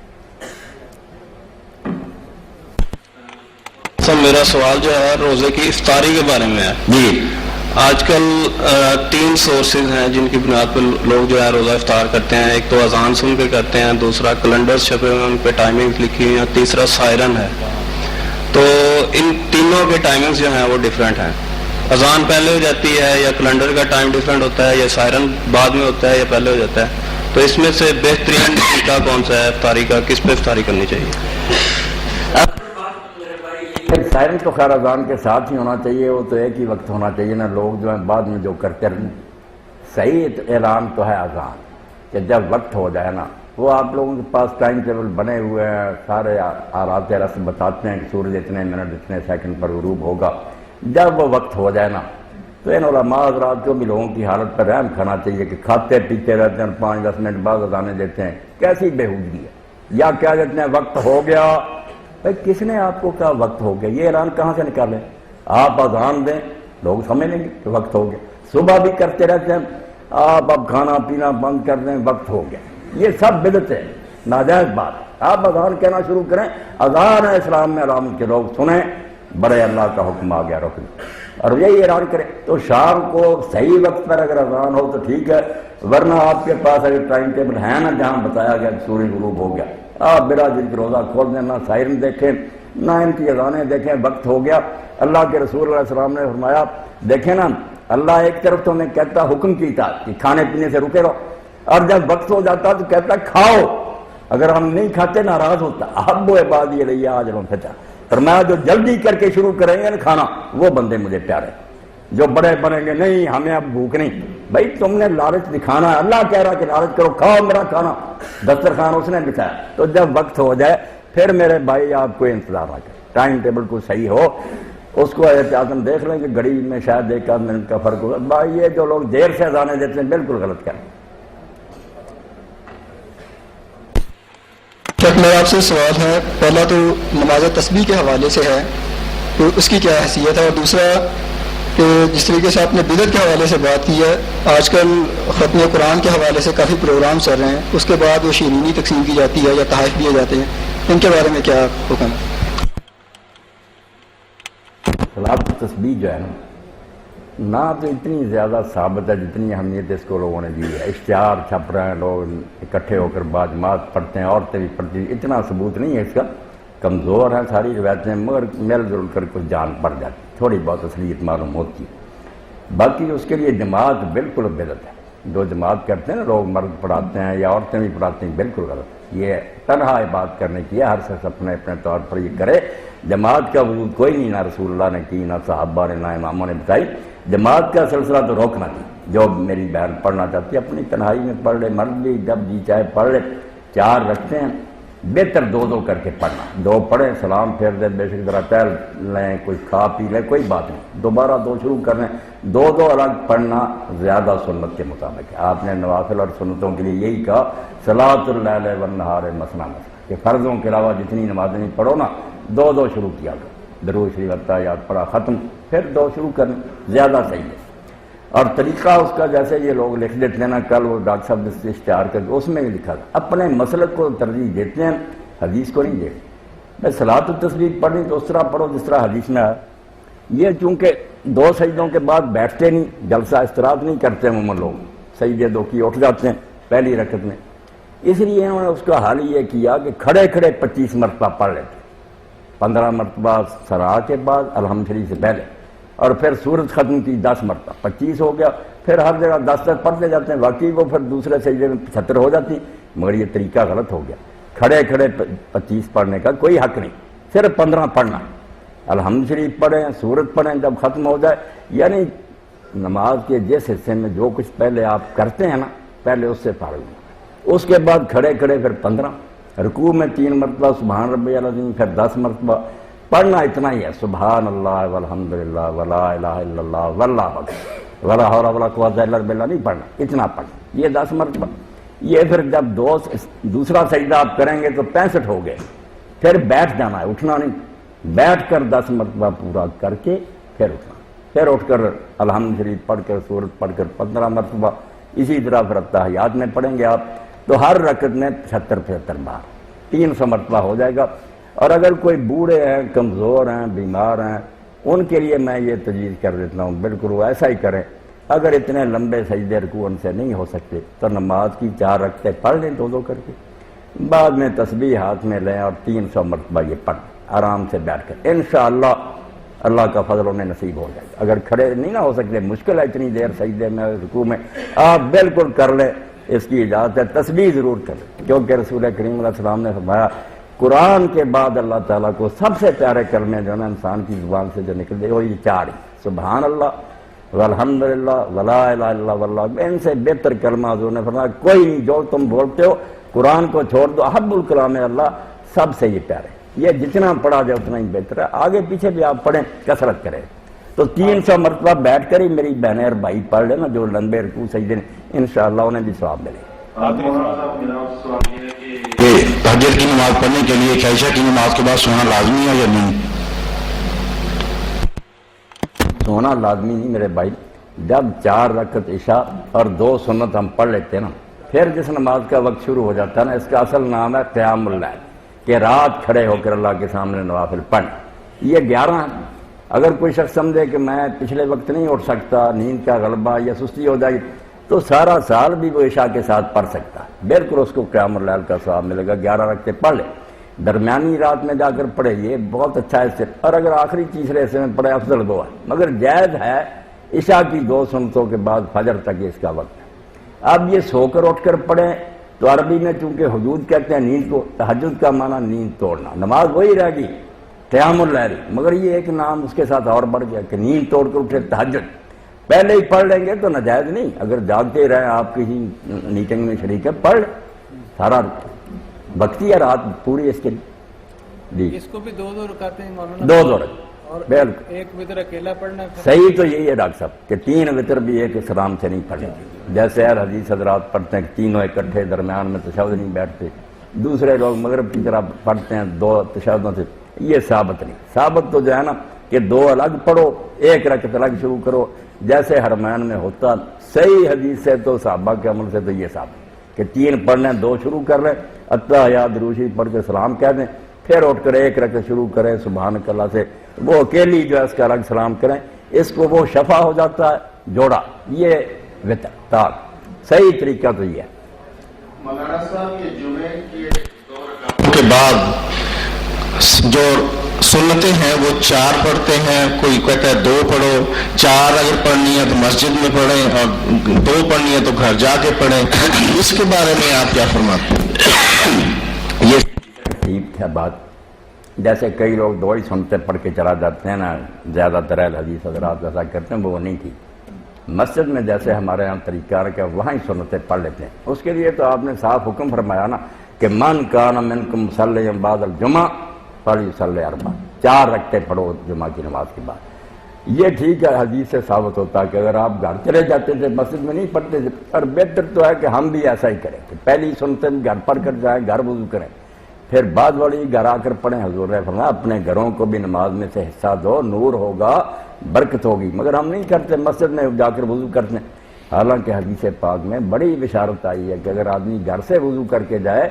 سر میرا سوال جو ہے روزے کی افطاری کے بارے میں ہے. جی آج کل 3 سورسز ہیں جن کی بنیاد پر لوگ جو ہے روزہ افطار کرتے ہیں. ایک تو اذان سن کے کرتے ہیں, دوسرا کیلنڈرز چھپے ہوئے ہیں ان پہ ٹائمنگ لکھی ہوئی ہیں, تیسرا سائرن ہے. تو ان تینوں کے ٹائمنگز جو ہیں وہ ڈیفرنٹ ہیں. اذان پہلے ہو جاتی ہے یا کیلنڈر کا ٹائم ڈیفرنٹ ہوتا ہے, یا سائرن بعد میں ہوتا ہے یا پہلے ہو جاتا ہے. تو اس میں سے بہترین طریقہ کون سا ہے افطاری کا, کس پہ افطاری کرنی چاہیے؟ سائرن تو خیر اذان کے ساتھ ہی ہونا چاہیے, وہ تو ایک ہی وقت ہونا چاہیے نا. لوگ جو ہیں بعد میں جو کرتے رہیں, صحیح اعلان تو ہے اذان کہ جب وقت ہو جائے نا, وہ آپ لوگوں کے پاس ٹائم ٹیبل بنے ہوئے ہیں, سارے آرات رسم بتاتے ہیں کہ سورج اتنے منٹ اتنے سیکنڈ پر غروب ہوگا. جب وہ وقت ہو جائے نا تو ان علماء حضرات کو بھی لوگوں کی حالت پر رحم کھانا چاہیے کہ کھاتے پیتے رہتے ہیں, 5-10 منٹ بعد اذانیں دیتے ہیں. کیسی بےہودگی ہے. یا کیا کہتے ہیں وقت ہو گیا, بھائی کس نے آپ کو کہا وقت ہو گیا؟ یہ اعلان کہاں سے نکالیں؟ آپ اذان دیں, لوگ سمجھ لیں گے کہ وقت ہو گیا. صبح بھی کرتے رہتے ہیں, آپ اب کھانا پینا بند کر دیں, وقت ہو گیا. یہ سب بدعت ہے, ناجائز بات. آپ اذان کہنا شروع کریں, اذان ہے اسلام میں علامت کے لوگ سنیں, بڑے اللہ کا حکم آ گیا رکن, اور یہی اعلان کریں. تو شام کو صحیح وقت پر اگر اذان ہو تو ٹھیک ہے, ورنہ آپ کے پاس اگر ٹائم ٹیبل ہے نا جہاں بتایا گیا کہ سورج غروب ہو گیا، آپ بلا جلد روزہ کھول دیں، نہ سائرن دیکھیں نہ ان کی اذانیں دیکھیں، وقت ہو گیا۔ اللہ کے رسول علیہ السلام نے فرمایا دیکھیں نا، اللہ ایک طرف تو ہمیں کہتا حکم کی تھا کہ کھانے پینے سے رکے رہو، اور جب وقت ہو جاتا تو کہتا کھاؤ، اگر ہم نہیں کھاتے ناراض ہوتا۔ احب عبادی الی اجر فتح، فرمایا جو جلدی کر کے شروع کریں گے نا کھانا وہ بندے مجھے پیارے، جو بڑے بنیں گے نہیں ہمیں اب بھوک نہیں، بھائی تم نے لالچ دکھانا ہے، اللہ کہہ رہا کہ لالچ کرو، کھاؤ میرا کھانا، دسترخوان اس نے بچھایا۔ تو جب وقت ہو جائے پھر میرے بھائی آپ کو انتظار آ جائے، ٹائم ٹیبل کو صحیح ہو، اس کو احتیاطاً دیکھ لیں کہ گھڑی میں شاید ایک آدھ منٹ کا فرق ہوگا۔ بھائی یہ جو لوگ دیر سے اذانیں دیتے ہیں بالکل غلط کریں۔ میرا آپ سے سوال ہے، پہلا تو نماز تسبیح کے حوالے سے ہے، تو اس کی کیا حیثیت ہے، اور دوسرا کہ جس طریقے سے آپ نے بدعت کے حوالے سے بات کی ہے، آج کل ختم قرآن کے حوالے سے کافی پروگرام چل رہے ہیں، اس کے بعد وہ شیرینی تقسیم کی جاتی ہے یا تحائف دیے جاتے ہیں، ان کے بارے میں کیا حکم ہے؟ صلاۃ تسبیح جو ہے نا، نہ تو اتنی زیادہ ثابت ہے جتنی اہمیت اس کو لوگوں نے دی ہے۔ اشتہار چھپ رہے ہیں، لوگ اکٹھے ہو کر باجماعت پڑھتے ہیں، عورتیں بھی پڑھتی ہیں، اتنا ثبوت نہیں ہے اس کا، کمزور ہیں ساری روایتیں، مگر مل جل کر کچھ جان پڑ جاتی، تھوڑی بہت اصلیت معلوم ہوتی ہے۔ باقی اس کے لیے جماعت بالکل بدعت ہے، جو جماعت کرتے ہیں نا لوگ، مرد پڑھاتے ہیں یا عورتیں بھی پڑھاتی ہیں، بالکل غلط۔ یہ تنہا عبادت کرنے کی ہے، ہر شخص اپنے اپنے طور پر یہ کرے۔ جماعت کا وجود کوئی نہیں، نہ رسول اللہ نے کی، نہ صحابہ نے، نہ اماموں نے بتائی۔ جماعت کا سلسلہ تو روکنا تھی، جو میری بہن پڑھنا چاہتی ہے اپنی تنہائی میں پڑھ لے، مرد بھی جب جی چاہے پڑھ لے۔ 4 رکھتے ہیں، بہتر 2 کر کے پڑھنا، 2 پڑھیں سلام پھیر دیں، بے شک ذرا ٹہل لیں، کچھ کھا پی لیں، کوئی بات نہیں، دوبارہ 2 شروع کر لیں۔ 2 الگ پڑھنا زیادہ سنت کے مطابق ہے۔ آپ نے نوافل اور سنتوں کے لیے یہی کہا صلاۃ اللیل والنہار مثنی مثنی، کہ فرضوں کے علاوہ جتنی نمازیں پڑھو نا 2 شروع کیا کرو، درود شریف اتحیات پڑھا ختم، پھر 2 شروع کریں، زیادہ صحیح ہے۔ اور طریقہ اس کا جیسے یہ لوگ لکھ دیتے ہیں نا، کل وہ ڈاکٹر صاحب نے اشتہار کر کے اس میں بھی لکھا تھا، اپنے مسلک کو ترجیح دیتے ہیں، حدیث کو نہیں دیتے۔ میں صلاۃ التسبیح پڑھنی تو اس طرح پڑھو جس طرح حدیث میں آیا۔ یہ چونکہ 2 سجدوں کے بعد بیٹھتے نہیں، جلسہ استراحت نہیں کرتے عموماً لوگ، سجدے 2 کی اٹھ جاتے ہیں پہلی رکعت میں، اس لیے انہوں نے اس کا حل یہ کیا کہ کھڑے کھڑے 25 مرتبہ پڑھ لیتے، 15 مرتبہ سرا کے بعد الحمد شریف سے پہلے، اور پھر سورت ختم کی 10 مرتبہ، 25 ہو گیا، پھر ہر جگہ 10 تک پڑھتے جاتے ہیں۔ واقعی وہ پھر دوسرے سجدے میں 75 ہو جاتی، مگر یہ طریقہ غلط ہو گیا۔ کھڑے کھڑے 25 پڑھنے کا کوئی حق نہیں، صرف 15 پڑھنا، الحمد شریف پڑھیں، سورت پڑھیں جب ختم ہو جائے، یعنی نماز کے جس حصے میں جو کچھ پہلے آپ کرتے ہیں نا، پہلے اس سے پڑھ لیں، اس کے بعد کھڑے کھڑے پھر 15، رکوع میں 3 مرتبہ سبحان ربی العظیم، پھر 10 مرتبہ پڑھنا، اتنا ہی ہے، سبحان اللہ والحمدللہ ولا الہ الا اللہ واللہ اکبر ولا حول ولا قوت الا باللہ نہیں پڑھنا، اتنا پڑھنا، یہ 10 مرتبہ۔ یہ پھر جب دوسرا سجدہ آپ کریں گے تو 65 ہو گئے، پھر بیٹھ جانا ہے، اٹھنا نہیں، بیٹھ کر 10 مرتبہ پورا کر کے پھر اٹھنا، پھر اٹھ کر الحمد شریف پڑھ کر سورت پڑھ کر 15 مرتبہ، اسی طرح پھر اتحیات میں پڑھیں گے آپ تو ہر رکعت میں 75 بار 300 مرتبہ ہو جائے گا۔ اور اگر کوئی بوڑھے ہیں، کمزور ہیں، بیمار ہیں، ان کے لیے میں یہ تجویز کر دیتا ہوں بالکل وہ ایسا ہی کریں۔ اگر اتنے لمبے سجدے رکوع ان سے نہیں ہو سکتے تو نماز کی 4 رکعتیں پڑھ لیں 2 کر کے، بعد میں تسبیح ہاتھ میں لیں اور 300 مرتبہ یہ پڑھ آرام سے بیٹھ کر، انشاءاللہ اللہ کا فضل انہیں نصیب ہو جائے گا۔ اگر کھڑے نہیں نہ ہو سکتے، مشکل ہے اتنی دیر سجدے میں رکوع میں، آپ بالکل کر لیں، اس کی اجازت ہے، تسبیح ضرور کریں، کیونکہ رسول کریم علیہ السلام نے فرمایا قرآن کے بعد اللہ تعالیٰ کو سب سے پیارے کلمے جو نا انسان کی زبان سے جو نکلتے وہ یہ 4 ہی، سبحان اللہ والحمدللہ ولا الہ الا اللہ واللہ، ان سے بہتر کلمہ حضور نے فرمایا کوئی نہیں، جو تم بولتے ہو قرآن کو چھوڑ دو، احب الکلام اللہ، سب سے یہ پیارے، یہ جتنا پڑھا جائے اتنا ہی بہتر ہے، آگے پیچھے بھی آپ پڑھیں، کثرت کریں۔ تو 300 مرتبہ بیٹھ کر ہی میری بہنیں اور بھائی پڑھ لینا جو لمبے رکوع سجدے انشاءاللہ انہیں بھی ثواب ملے گا۔ تہجد کی نماز پڑھنے کے لیے عشاء کی نماز کے بعد سونا لازمی ہے یا نہیں؟ سونا لازمی نہیں میرے بھائی، جب 4 رکعت عشاء اور 2 سنت ہم پڑھ لیتے ہیں نا، پھر جس نماز کا وقت شروع ہو جاتا ہے نا، اس کا اصل نام ہے قیام اللیل، کہ رات کھڑے ہو کر اللہ کے سامنے نوافل پڑھنا، یہ 11 ہے۔ اگر کوئی شخص سمجھے کہ میں پچھلے وقت نہیں اٹھ سکتا، نیند کا غلبہ یا سستی ہو جائے، تو سارا سال بھی وہ عشاء کے ساتھ پڑھ سکتا ہے، بالکل اس کو قیام اللیل کا ثواب ملے گا۔ 11 رکعتیں پڑھ لے، درمیانی رات میں جا کر پڑھے، یہ بہت اچھا ہے اس سے، اور اگر آخری تیسرے حصے میں پڑھے افضل دو ہے، مگر جائز ہے عشاء کی 2 سنتوں کے بعد فجر تک اس کا وقت ہے۔ اب یہ سو کر اٹھ کر پڑھیں تو عربی میں چونکہ حدود کہتے ہیں نیند کو، تہجد کا معنی نیند توڑنا، نماز وہی رہ گئی قیام اللیل، مگر یہ ایک نام اس کے ساتھ اور بڑھ گیا کہ نیند توڑ کر اٹھے تہجد، پہلے ہی پڑھ لیں گے تو ناجائز نہیں، اگر جاگتے رہیں آپ کسی میٹنگ میں شریک ہے پڑھ لیں، سارا وقتی ہے رات پوری اس کے جی اس کو بھی 2 رکعتیں مولانا، 2 رکعت اور بالکل ایک وتر اکیلا پڑھنا ہے۔ صحیح تو یہی ہے ڈاکٹر صاحب کہ 3 وتر بھی ایک سلام سے نہیں پڑھنے، جیسے ہر حدیث حضرات پڑھتے ہیں کہ تینوں اکٹھے درمیان میں تشہد نہیں بیٹھتے، دوسرے لوگ مغرب کی طرح پڑھتے ہیں 2 تشہدوں سے، یہ ثابت نہیں۔ ثابت تو جو ہے نا کہ 2 الگ پڑھو، 1 رکعت الگ شروع کرو، جیسے حرمین میں ہوتا، صحیح حدیث سے تو صحابہ کے عمل سے تو یہ ثابت کہ 3 پڑھ لیں، 2 شروع کر لیں، اتحیات دروشی پڑھ کے سلام کہہ دیں، پھر اٹھ کر 1 رکعت شروع کریں سبحانک اللہ سے، وہ اکیلی جو ہے اس کا الگ سلام کریں، اس کو وہ شفا ہو جاتا ہے جوڑا، یہ وتر تاک صحیح طریقہ تو یہ ہے۔ مولانا صاحب یہ جمعے کے 2 رکعتوں کے بعد جو سنتیں ہیں وہ 4 پڑھتے ہیں، کوئی کہتا ہے 2 پڑھو، 4 اگر پڑھنی ہے تو مسجد میں پڑھیں اور 2 پڑھنی ہے تو گھر جا کے پڑھیں، اس کے بارے میں آپ کیا فرماتے ہیں؟ یہ ٹھیک ہے بات، جیسے کئی لوگ 2 ہی سنتے پڑھ کے چلا جاتے ہیں نا، زیادہ تر اہل حدیث حضرات ایسا کرتے ہیں، وہ نہیں تھی۔ مسجد میں جیسے ہمارے یہاں طریقہ ہے کہ وہاں ہی سنتیں پڑھ لیتے ہیں، اس کے لیے تو آپ نے صاف حکم فرمایا نا کہ من کان منکم مصلی بعد الجمعہ فلیصلی 4، 4 رکعتیں پڑھو جمعہ کی نماز کے بعد۔ یہ ٹھیک ہے، حدیث سے ثابت ہوتا ہے کہ اگر آپ گھر چلے جاتے تھے مسجد میں نہیں پڑھتے تھے، اور بہتر تو ہے کہ ہم بھی ایسا ہی کریں کہ پہلی سنتیں گھر پڑھ کر جائیں، گھر وضو کریں، پھر بعد والی گھر آ کر پڑھیں۔ حضور نے فرمایا اپنے گھروں کو بھی نماز میں سے حصہ دو، نور ہوگا، برکت ہوگی، مگر ہم نہیں کرتے، مسجد میں جا کر وضو کرتے ہیں۔ حالانکہ حدیث پاک میں بڑی بشارت آئی ہے کہ اگر آدمی گھر سے وضو کر کے جائے،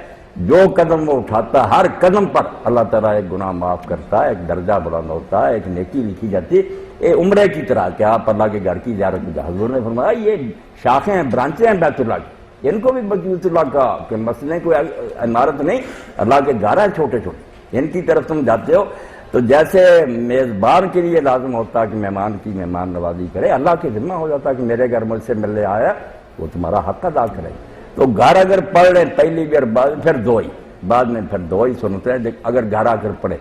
جو قدم وہ اٹھاتا ہر قدم پر اللہ تعالیٰ ایک گناہ معاف کرتا ہے، ایک درجہ بلند ہوتا ہے، ایک نیکی لکھی جاتی ہے، یہ عمرے کی طرح کہ آپ اللہ کے گھر کی زیارت کی۔ حضور نے فرمایا یہ شاخیں ہیں، برانچیں ہیں بیت اللہ کی، ان کو بھی بیت اللہ کا کہ مسئلے کوئی عمارت نہیں، اللہ کے گھر ہیں چھوٹے چھوٹے، ان کی طرف تم جاتے ہو۔ تو جیسے میزبان کے لیے لازم ہوتا ہے کہ مہمان کی مہمان نوازی کرے، اللہ کے ذمہ ہو جاتا ہے کہ میرے گھر مجھ سے ملنے آیا وہ تمہارا حق ادا کرے۔ تو گھر اگر پڑھ لیں پہلی بار، بعد پھر 2 ہی، بعد میں پھر 2 ہی سنتے ہیں۔ اگر گھر آ کر پڑھے،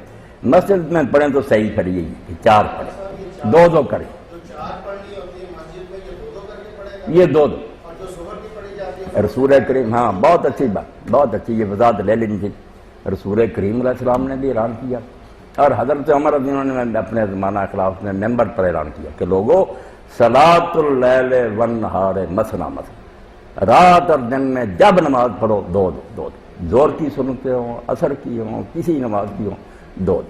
مسجد میں پڑھیں تو صحیح پھر یہی کہ 4 پڑھیں، 2 کریں، جو 4 پڑھنی ہوتی ہے مسجد میں یہ 2 کر کے پڑھے گا، یہ 2 اور جو صبح کی پڑھی جاتی ہے رسول کریم، ہاں بہت اچھی بات، بہت اچھی، یہ وضاحت لے لینی تھی۔ رسول کریم علیہ السلام نے بھی اعلان کیا، اور حضرت عمر رضی اللہ عنہ نے اپنے زمانہ خلافت میں ممبر پر اعلان کیا کہ لوگوں صلاۃ اللیل والنہار مثنی مثنی، رات اور دن میں جب نماز پڑھو 2 زور کی سنتے ہوں، عصر کی ہوں، کسی نماز کی ہوں، 2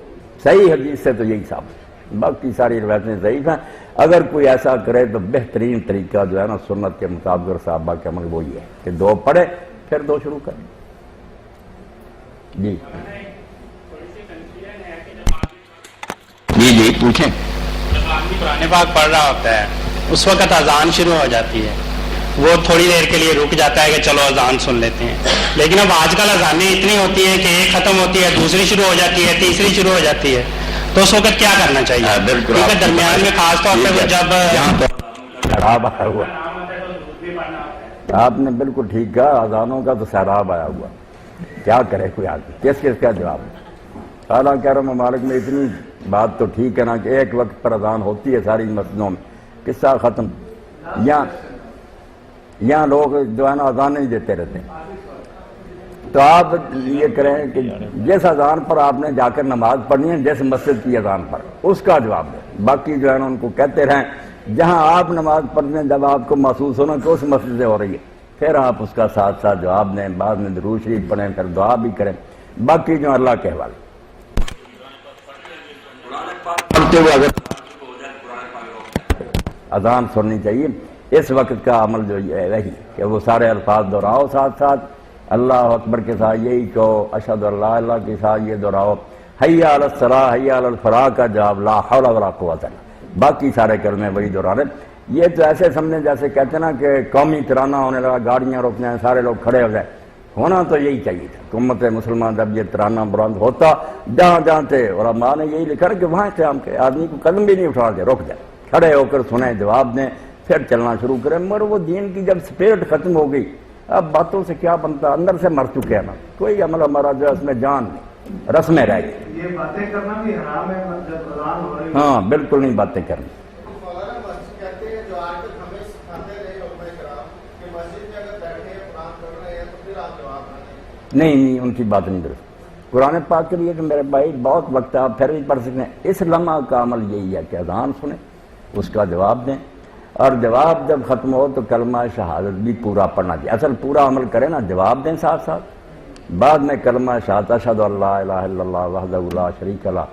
صحیح حدیث سے تو یہی ثابت، باقی ساری روایتیں ضعیف ہیں۔ اگر کوئی ایسا کرے تو بہترین طریقہ جو ہے نا سنت کے مطابق اور صحابہ کے عمل وہی ہے کہ 2 پڑھے پھر 2 شروع کریں۔ جی جی پوچھیں۔ جب آدمی قرآن پاک پڑھ رہا ہوتا ہے اس وقت اذان شروع ہو جاتی ہے، وہ تھوڑی دیر کے لیے رک جاتا ہے کہ چلو اذان سن لیتے ہیں، لیکن اب آج کل اذانیں اتنی ہوتی ہیں کہ ایک ختم ہوتی ہے، دوسری شروع ہو جاتی ہے، تیسری شروع ہو جاتی ہے، تو اس وقت کیا کرنا چاہیے؟ بالکل، کیونکہ درمیان میں خاص طور پہ جب سیراب آیا ہوا، آپ نے بالکل ٹھیک کہا، اذانوں کا تو سیراب آیا ہوا، کیا کرے کوئی آدمی، کس کا جواب؟ حالانکہ عرب ممالک میں اتنی بات تو ٹھیک ہے نا کہ ایک وقت پر اذان ہوتی ہے ساری مسجدوں میں، قصہ ختم۔ یہاں لوگ جو ہے نا اذان نہیں دیتے رہتے ہیں، تو آپ یہ کریں کہ جس اذان پر آپ نے جا کر نماز پڑھنی ہے، جس مسجد کی اذان پر، اس کا جواب دیں۔ باقی جو ہے نا ان کو کہتے رہیں جہاں آپ نماز پڑھتے ہیں، جب آپ کو محسوس ہونا کہ اس مسجد سے ہو رہی ہے، پھر آپ اس کا ساتھ ساتھ جواب دیں، بعد میں درود شریف پڑھیں، پھر دعا بھی کریں، باقی جو اللہ کے حوالے۔ اذان سننی چاہیے، اس وقت کا عمل جو ہے وہی کہ وہ سارے الفاظ دہراؤ، ساتھ ساتھ اللہ اکبر کے ساتھ یہی کہو، اشہد ان لا الہ کے ساتھ یہ دہراؤ، حی علی الصلاۃ حی علی الفلاح کا جواب لا حول ولا قوت الا باللہ، باقی سارے کلمے وہی دہرانے۔ یہ تو ایسے سمجھیں جیسے کہتے ہیں نا کہ قومی ترانہ ہونے لگا، گاڑیاں روکنے ہیں، سارے لوگ کھڑے ہو جائے. ہونا تو یہی چاہیے تھا. امت مسلمان جب یہ ترانہ بلند ہوتا جہاں جہاں تھے، اور ماں نے یہی لکھا کہ وہاں قیام کے آدمی کو قدم بھی نہیں اٹھا دے، رک جائے، کھڑے ہو کر سنیں، جواب دیں، پھر چلنا شروع کریں. مگر وہ دین کی جب اسپرٹ ختم ہو گئی، اب باتوں سے کیا بنتا، اندر سے مر چکے ہیں نا. کوئی عمل ہمارا جو ہے اس میں جان نہیں، رسمیں رہ گئی. یہ باتیں کرنا بھی حرام ہے جب اذان ہو رہی ہے. ہاں بالکل نہیں باتیں کرنی. مولانا مسجد کہتے ہیں جو آج تک ہمیں سکھاتے رہے علماء کرام کہ مسجد میں اگر بیٹھے ہیں قرآن پڑھ رہے ہیں تو پھر آپ جواب نہ دیں. نہیں ان کی بات نہیں درست. قرآن پاک کے لیے کہ میرے بھائی بہت وقت آپ پھر بھی پڑھ سکتے ہیں. اس لمحہ کا عمل یہی ہے کہ اذان سنیں، اس کا جواب دیں، اور جواب جب ختم ہو تو کلمہ شہادت بھی پورا پڑھنا چاہیے. اصل پورا عمل کریں نا، جواب دیں ساتھ ساتھ، بعد میں کلمہ شہادت اشہد ان لا الہ الا اللہ وحدہ لا شریک لہ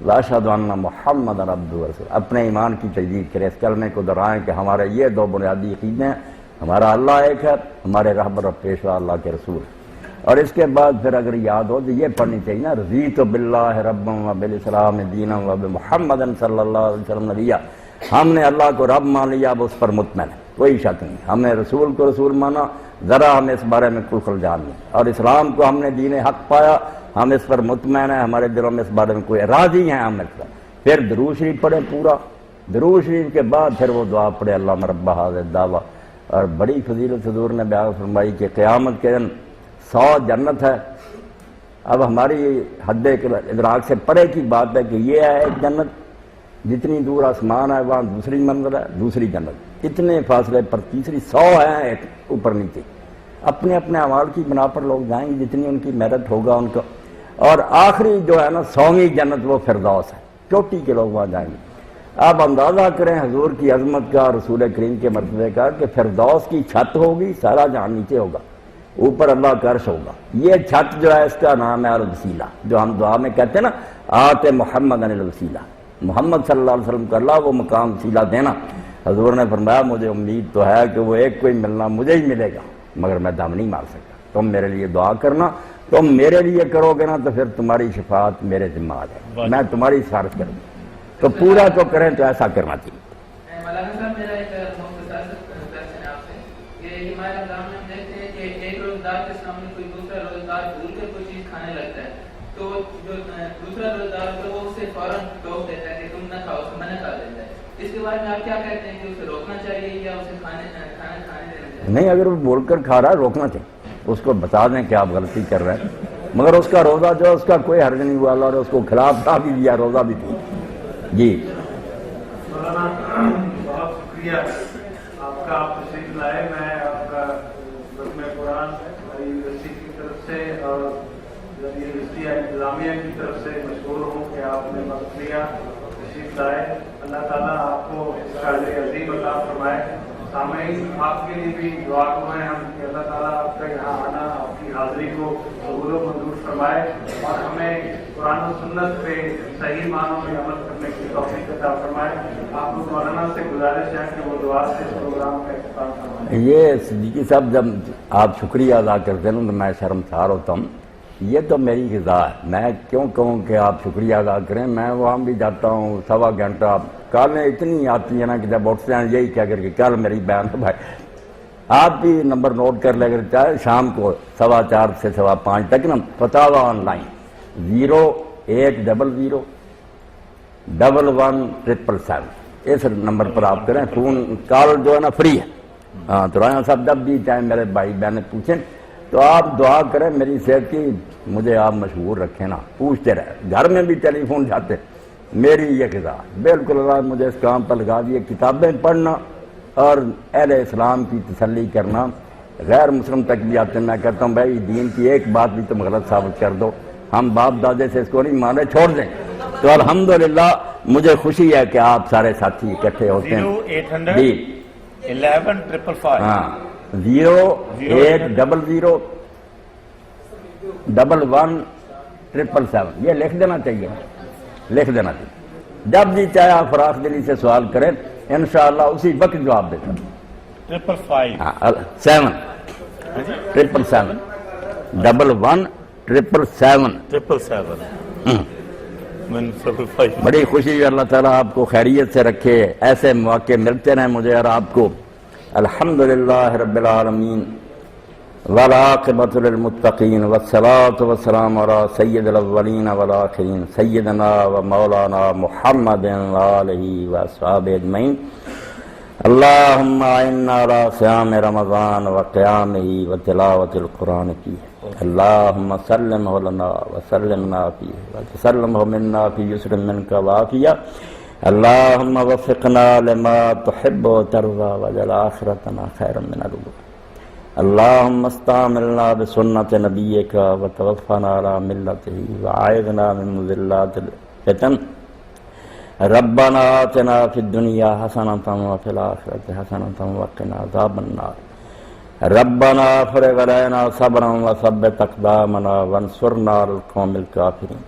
واشہد ان محمد عبدہ ورسولہ. اپنے ایمان کی تجدید کریں، اس کلمے کو دہرائیں کہ ہمارے یہ دو بنیادی عقیدے ہیں، ہمارا اللہ ایک ہے، ہمارے رہبر و پیشوا اللہ کے رسول. اور اس کے بعد پھر اگر یاد ہو تو یہ پڑھنی چاہیے نا، رضیت باللہ ربا وبالاسلام دینا وبمحمد صلی اللہ علیہ وسلم نبیا. ہم نے اللہ کو رب مان لیا، اب اس پر مطمئن ہے، کوئی شک نہیں. ہم نے رسول کو رسول مانا، ذرا ہمیں اس بارے میں کوئی خلجان نہیں. اور اسلام کو ہم نے دین حق پایا، ہم اس پر مطمئن ہیں، ہمارے دلوں میں اس بارے میں کوئی راضی ہیں ہم اس پر. پھر درود شریف پڑھیں پورا، درود شریف کے بعد پھر وہ دعا پڑھے اللہم رب ھذا الدعوہ. اور بڑی فضیلت حضور نے بیان فرمائی کہ قیامت کے دن 100 جنت ہے. اب ہماری حد ادراک سے پرے کی بات ہے کہ یہ ہے ایک جنت، جتنی دور آسمان ہے وہاں دوسری منزل ہے، دوسری جنت، اتنے فاصلے پر تیسری. 100 ہیں ایک اوپر نیچے. اپنے اپنے اعمال کی بنا پر لوگ جائیں گے، جتنی ان کی محنت ہوگا ان کا. اور آخری جو ہے نا 100ویں جنت وہ فردوس ہے، چوٹی کے لوگ وہاں جائیں گے. آپ اندازہ کریں حضور کی عظمت کا، رسول کریم کے مرتبے کا، کہ فردوس کی چھت ہوگی، سارا جہاں نیچے ہوگا، اوپر اللہ کا عرش ہوگا. یہ چھت جو ہے اس کا نام ہے الوسیلہ، جو ہم دعا میں کہتے ہیں نا آت محمد الوسیلہ، محمد صلی اللہ علیہ وسلم کو اللہ وہ مقام وسیلہ دینا. حضور نے فرمایا مجھے امید تو ہے کہ وہ ایک کوئی ملنا مجھے ہی ملے گا، مگر میں دم نہیں مار سکتا. تم میرے لیے دعا کرنا، تم میرے لیے کرو گے نا تو پھر تمہاری شفاعت میرے ذمہ ہے، میں تمہاری سفارش کروں. تو پورا تو کریں تو ایسا کرنا چاہیے. مولانا صاحب میرا ایک مختصر کوشچن ہے آپ سے کہ ماہ رمضان میں ہم دیکھتے ہیں کہ ایک روزدار کے سامنے کوئی دوسرا روزدار بھول کر کوئی چیز کھانے لگتا ہے تو جو دوسرا روزدار ہے وہ اسے فوراً ٹوک دیتا ہے کہ تم نہ کھاؤ، اسے منع کر دیتا ہے. اس کے بارے میں آپ کیا کہتے ہیں کہ اسے روکنا چاہیے یا اسے کھانا کھانے دینا چاہیے؟ نہیں، اگر وہ بول کر کھا رہا ہے روکنا چاہیے، اس کو بتا دیں کہ آپ غلطی کر رہے ہیں. مگر اس کا روزہ جو ہے اس کا کوئی حرج نہیں ہوا، اور اس کو خلاف تھا بھی دیا، روزہ بھی تھی. جی مولانا بہت شکریہ آپ کا، آپ تشریف لائے. میں آپ کا رقم قرآن یونیورسٹی کی طرف سے اور یونیورسٹی انتظامیہ کی طرف سے مشکور ہوں کہ آپ نے وقت لیا، تشریف لائے. اللہ تعالیٰ آپ کو اس کا اجر عظیم عطا فرمائے. سامعین آپ کے لیے بھی دعا کریں ہم کہ اللہ تعالیٰ آپ کا یہاں آنا، آپ کی حاضری کو قبول و منظور فرمائے اور ہمیں قرآن و سنت پہ صحیح معنوں میں عمل کرنے کی توفیق عطا فرمائے. آپ کو مولانا سے گزارش ہے کہ وہ دعا سے اس پروگرام کا اختتام فرمائیں. یہ صدیقی صاحب جب آپ شکریہ ادا کرتے ہیں تو میں شرمسار ہوتا ہوں. یہ تو میری غذا ہے، میں کیوں کہوں کہ آپ شکریہ ادا کریں. میں وہاں بھی جاتا ہوں 1.25 گھنٹہ، کالیں اتنی آتی ہیں نا کہ جب اٹھتے ہیں یہی کہہ کر کے کل میری بیان ہے بھائی. آپ بھی نمبر نوٹ کر لے کر چاہے شام کو 4:15 سے 5:15 تک نا فتاوا آن لائن 0800 11 اس نمبر پر آپ کریں. فون کال جو ہے نا فری ہے. ہاں تو رانا صاحب جب بھی چاہیں میرے بھائی بہن پوچھیں تو آپ دعا کریں میری صحت کی، مجھے آپ مشہور رکھیں نا، پوچھتے رہے. گھر میں بھی ٹیلی فون جاتے، میری یہ غذا بالکل. اللہ مجھے اس کام پر لگا دیے، کتابیں پڑھنا اور اہل اسلام کی تسلی کرنا. غیر مسلم تک بھی آتے ہیں، میں کہتا ہوں بھائی دین کی ایک بات بھی تم غلط ثابت کر دو، ہم باپ دادے سے اس کو نہیں مانے، چھوڑ دیں. تو الحمدللہ مجھے خوشی ہے کہ آپ سارے ساتھی اکٹھے ہوتے ہیں. 0800 11 555. ہاں 0800 11 777. یہ لکھ دینا چاہیے، لکھ دینا چاہیے. جب بھی چاہے آپ فراخ دلی سے سوال کریں انشاءاللہ اسی وقت جواب دیتا. 777 11 777. بڑی خوشی ہے، اللہ تعالیٰ آپ کو خیریت سے رکھے، ایسے مواقع ملتے رہیں مجھے اور آپ کو۔ الحمدللہ رب العالمین والعاقبۃ للمتقین والصلاۃ والسلام علی سید الاولین والآخرین سیدنا و مولانا محمد وآلہ واصحابہ اجمعین۔ اللہم اعنا علی صیام رمضان وقیامہ وتلاوۃ القرآن فیہ، اللہم سلمہ لنا وسلمنا فیہ وتسلمہ منا فی یسر منک وعافیہ، اللہم وفقنا لما تحب وترضى واجعل آخرتنا خیرا من الأولى، اللہم استعملنا بسنت نبیک وتوفنا علی ملتہ وعائذنا من مضلات الفتن، ربنا آتنا فی الدنیا حسنۃ وفی الآخرۃ حسنۃ وقنا عذاب النار، ربنا افرغ علینا صبرا وثبت اقدامنا وانصرنا علی القوم الکافرین،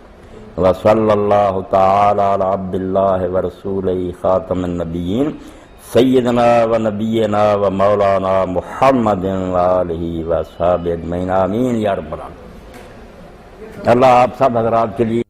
وصلی اللہ تعالی علی عبد اللہ ورسولہ خاتم النبیین سیدنا و نبینا و مولانا محمد وآلہ واصحابہ اجمعین، آمین یا رب العالمین۔ اللہ آپ سب حضرات کے لیے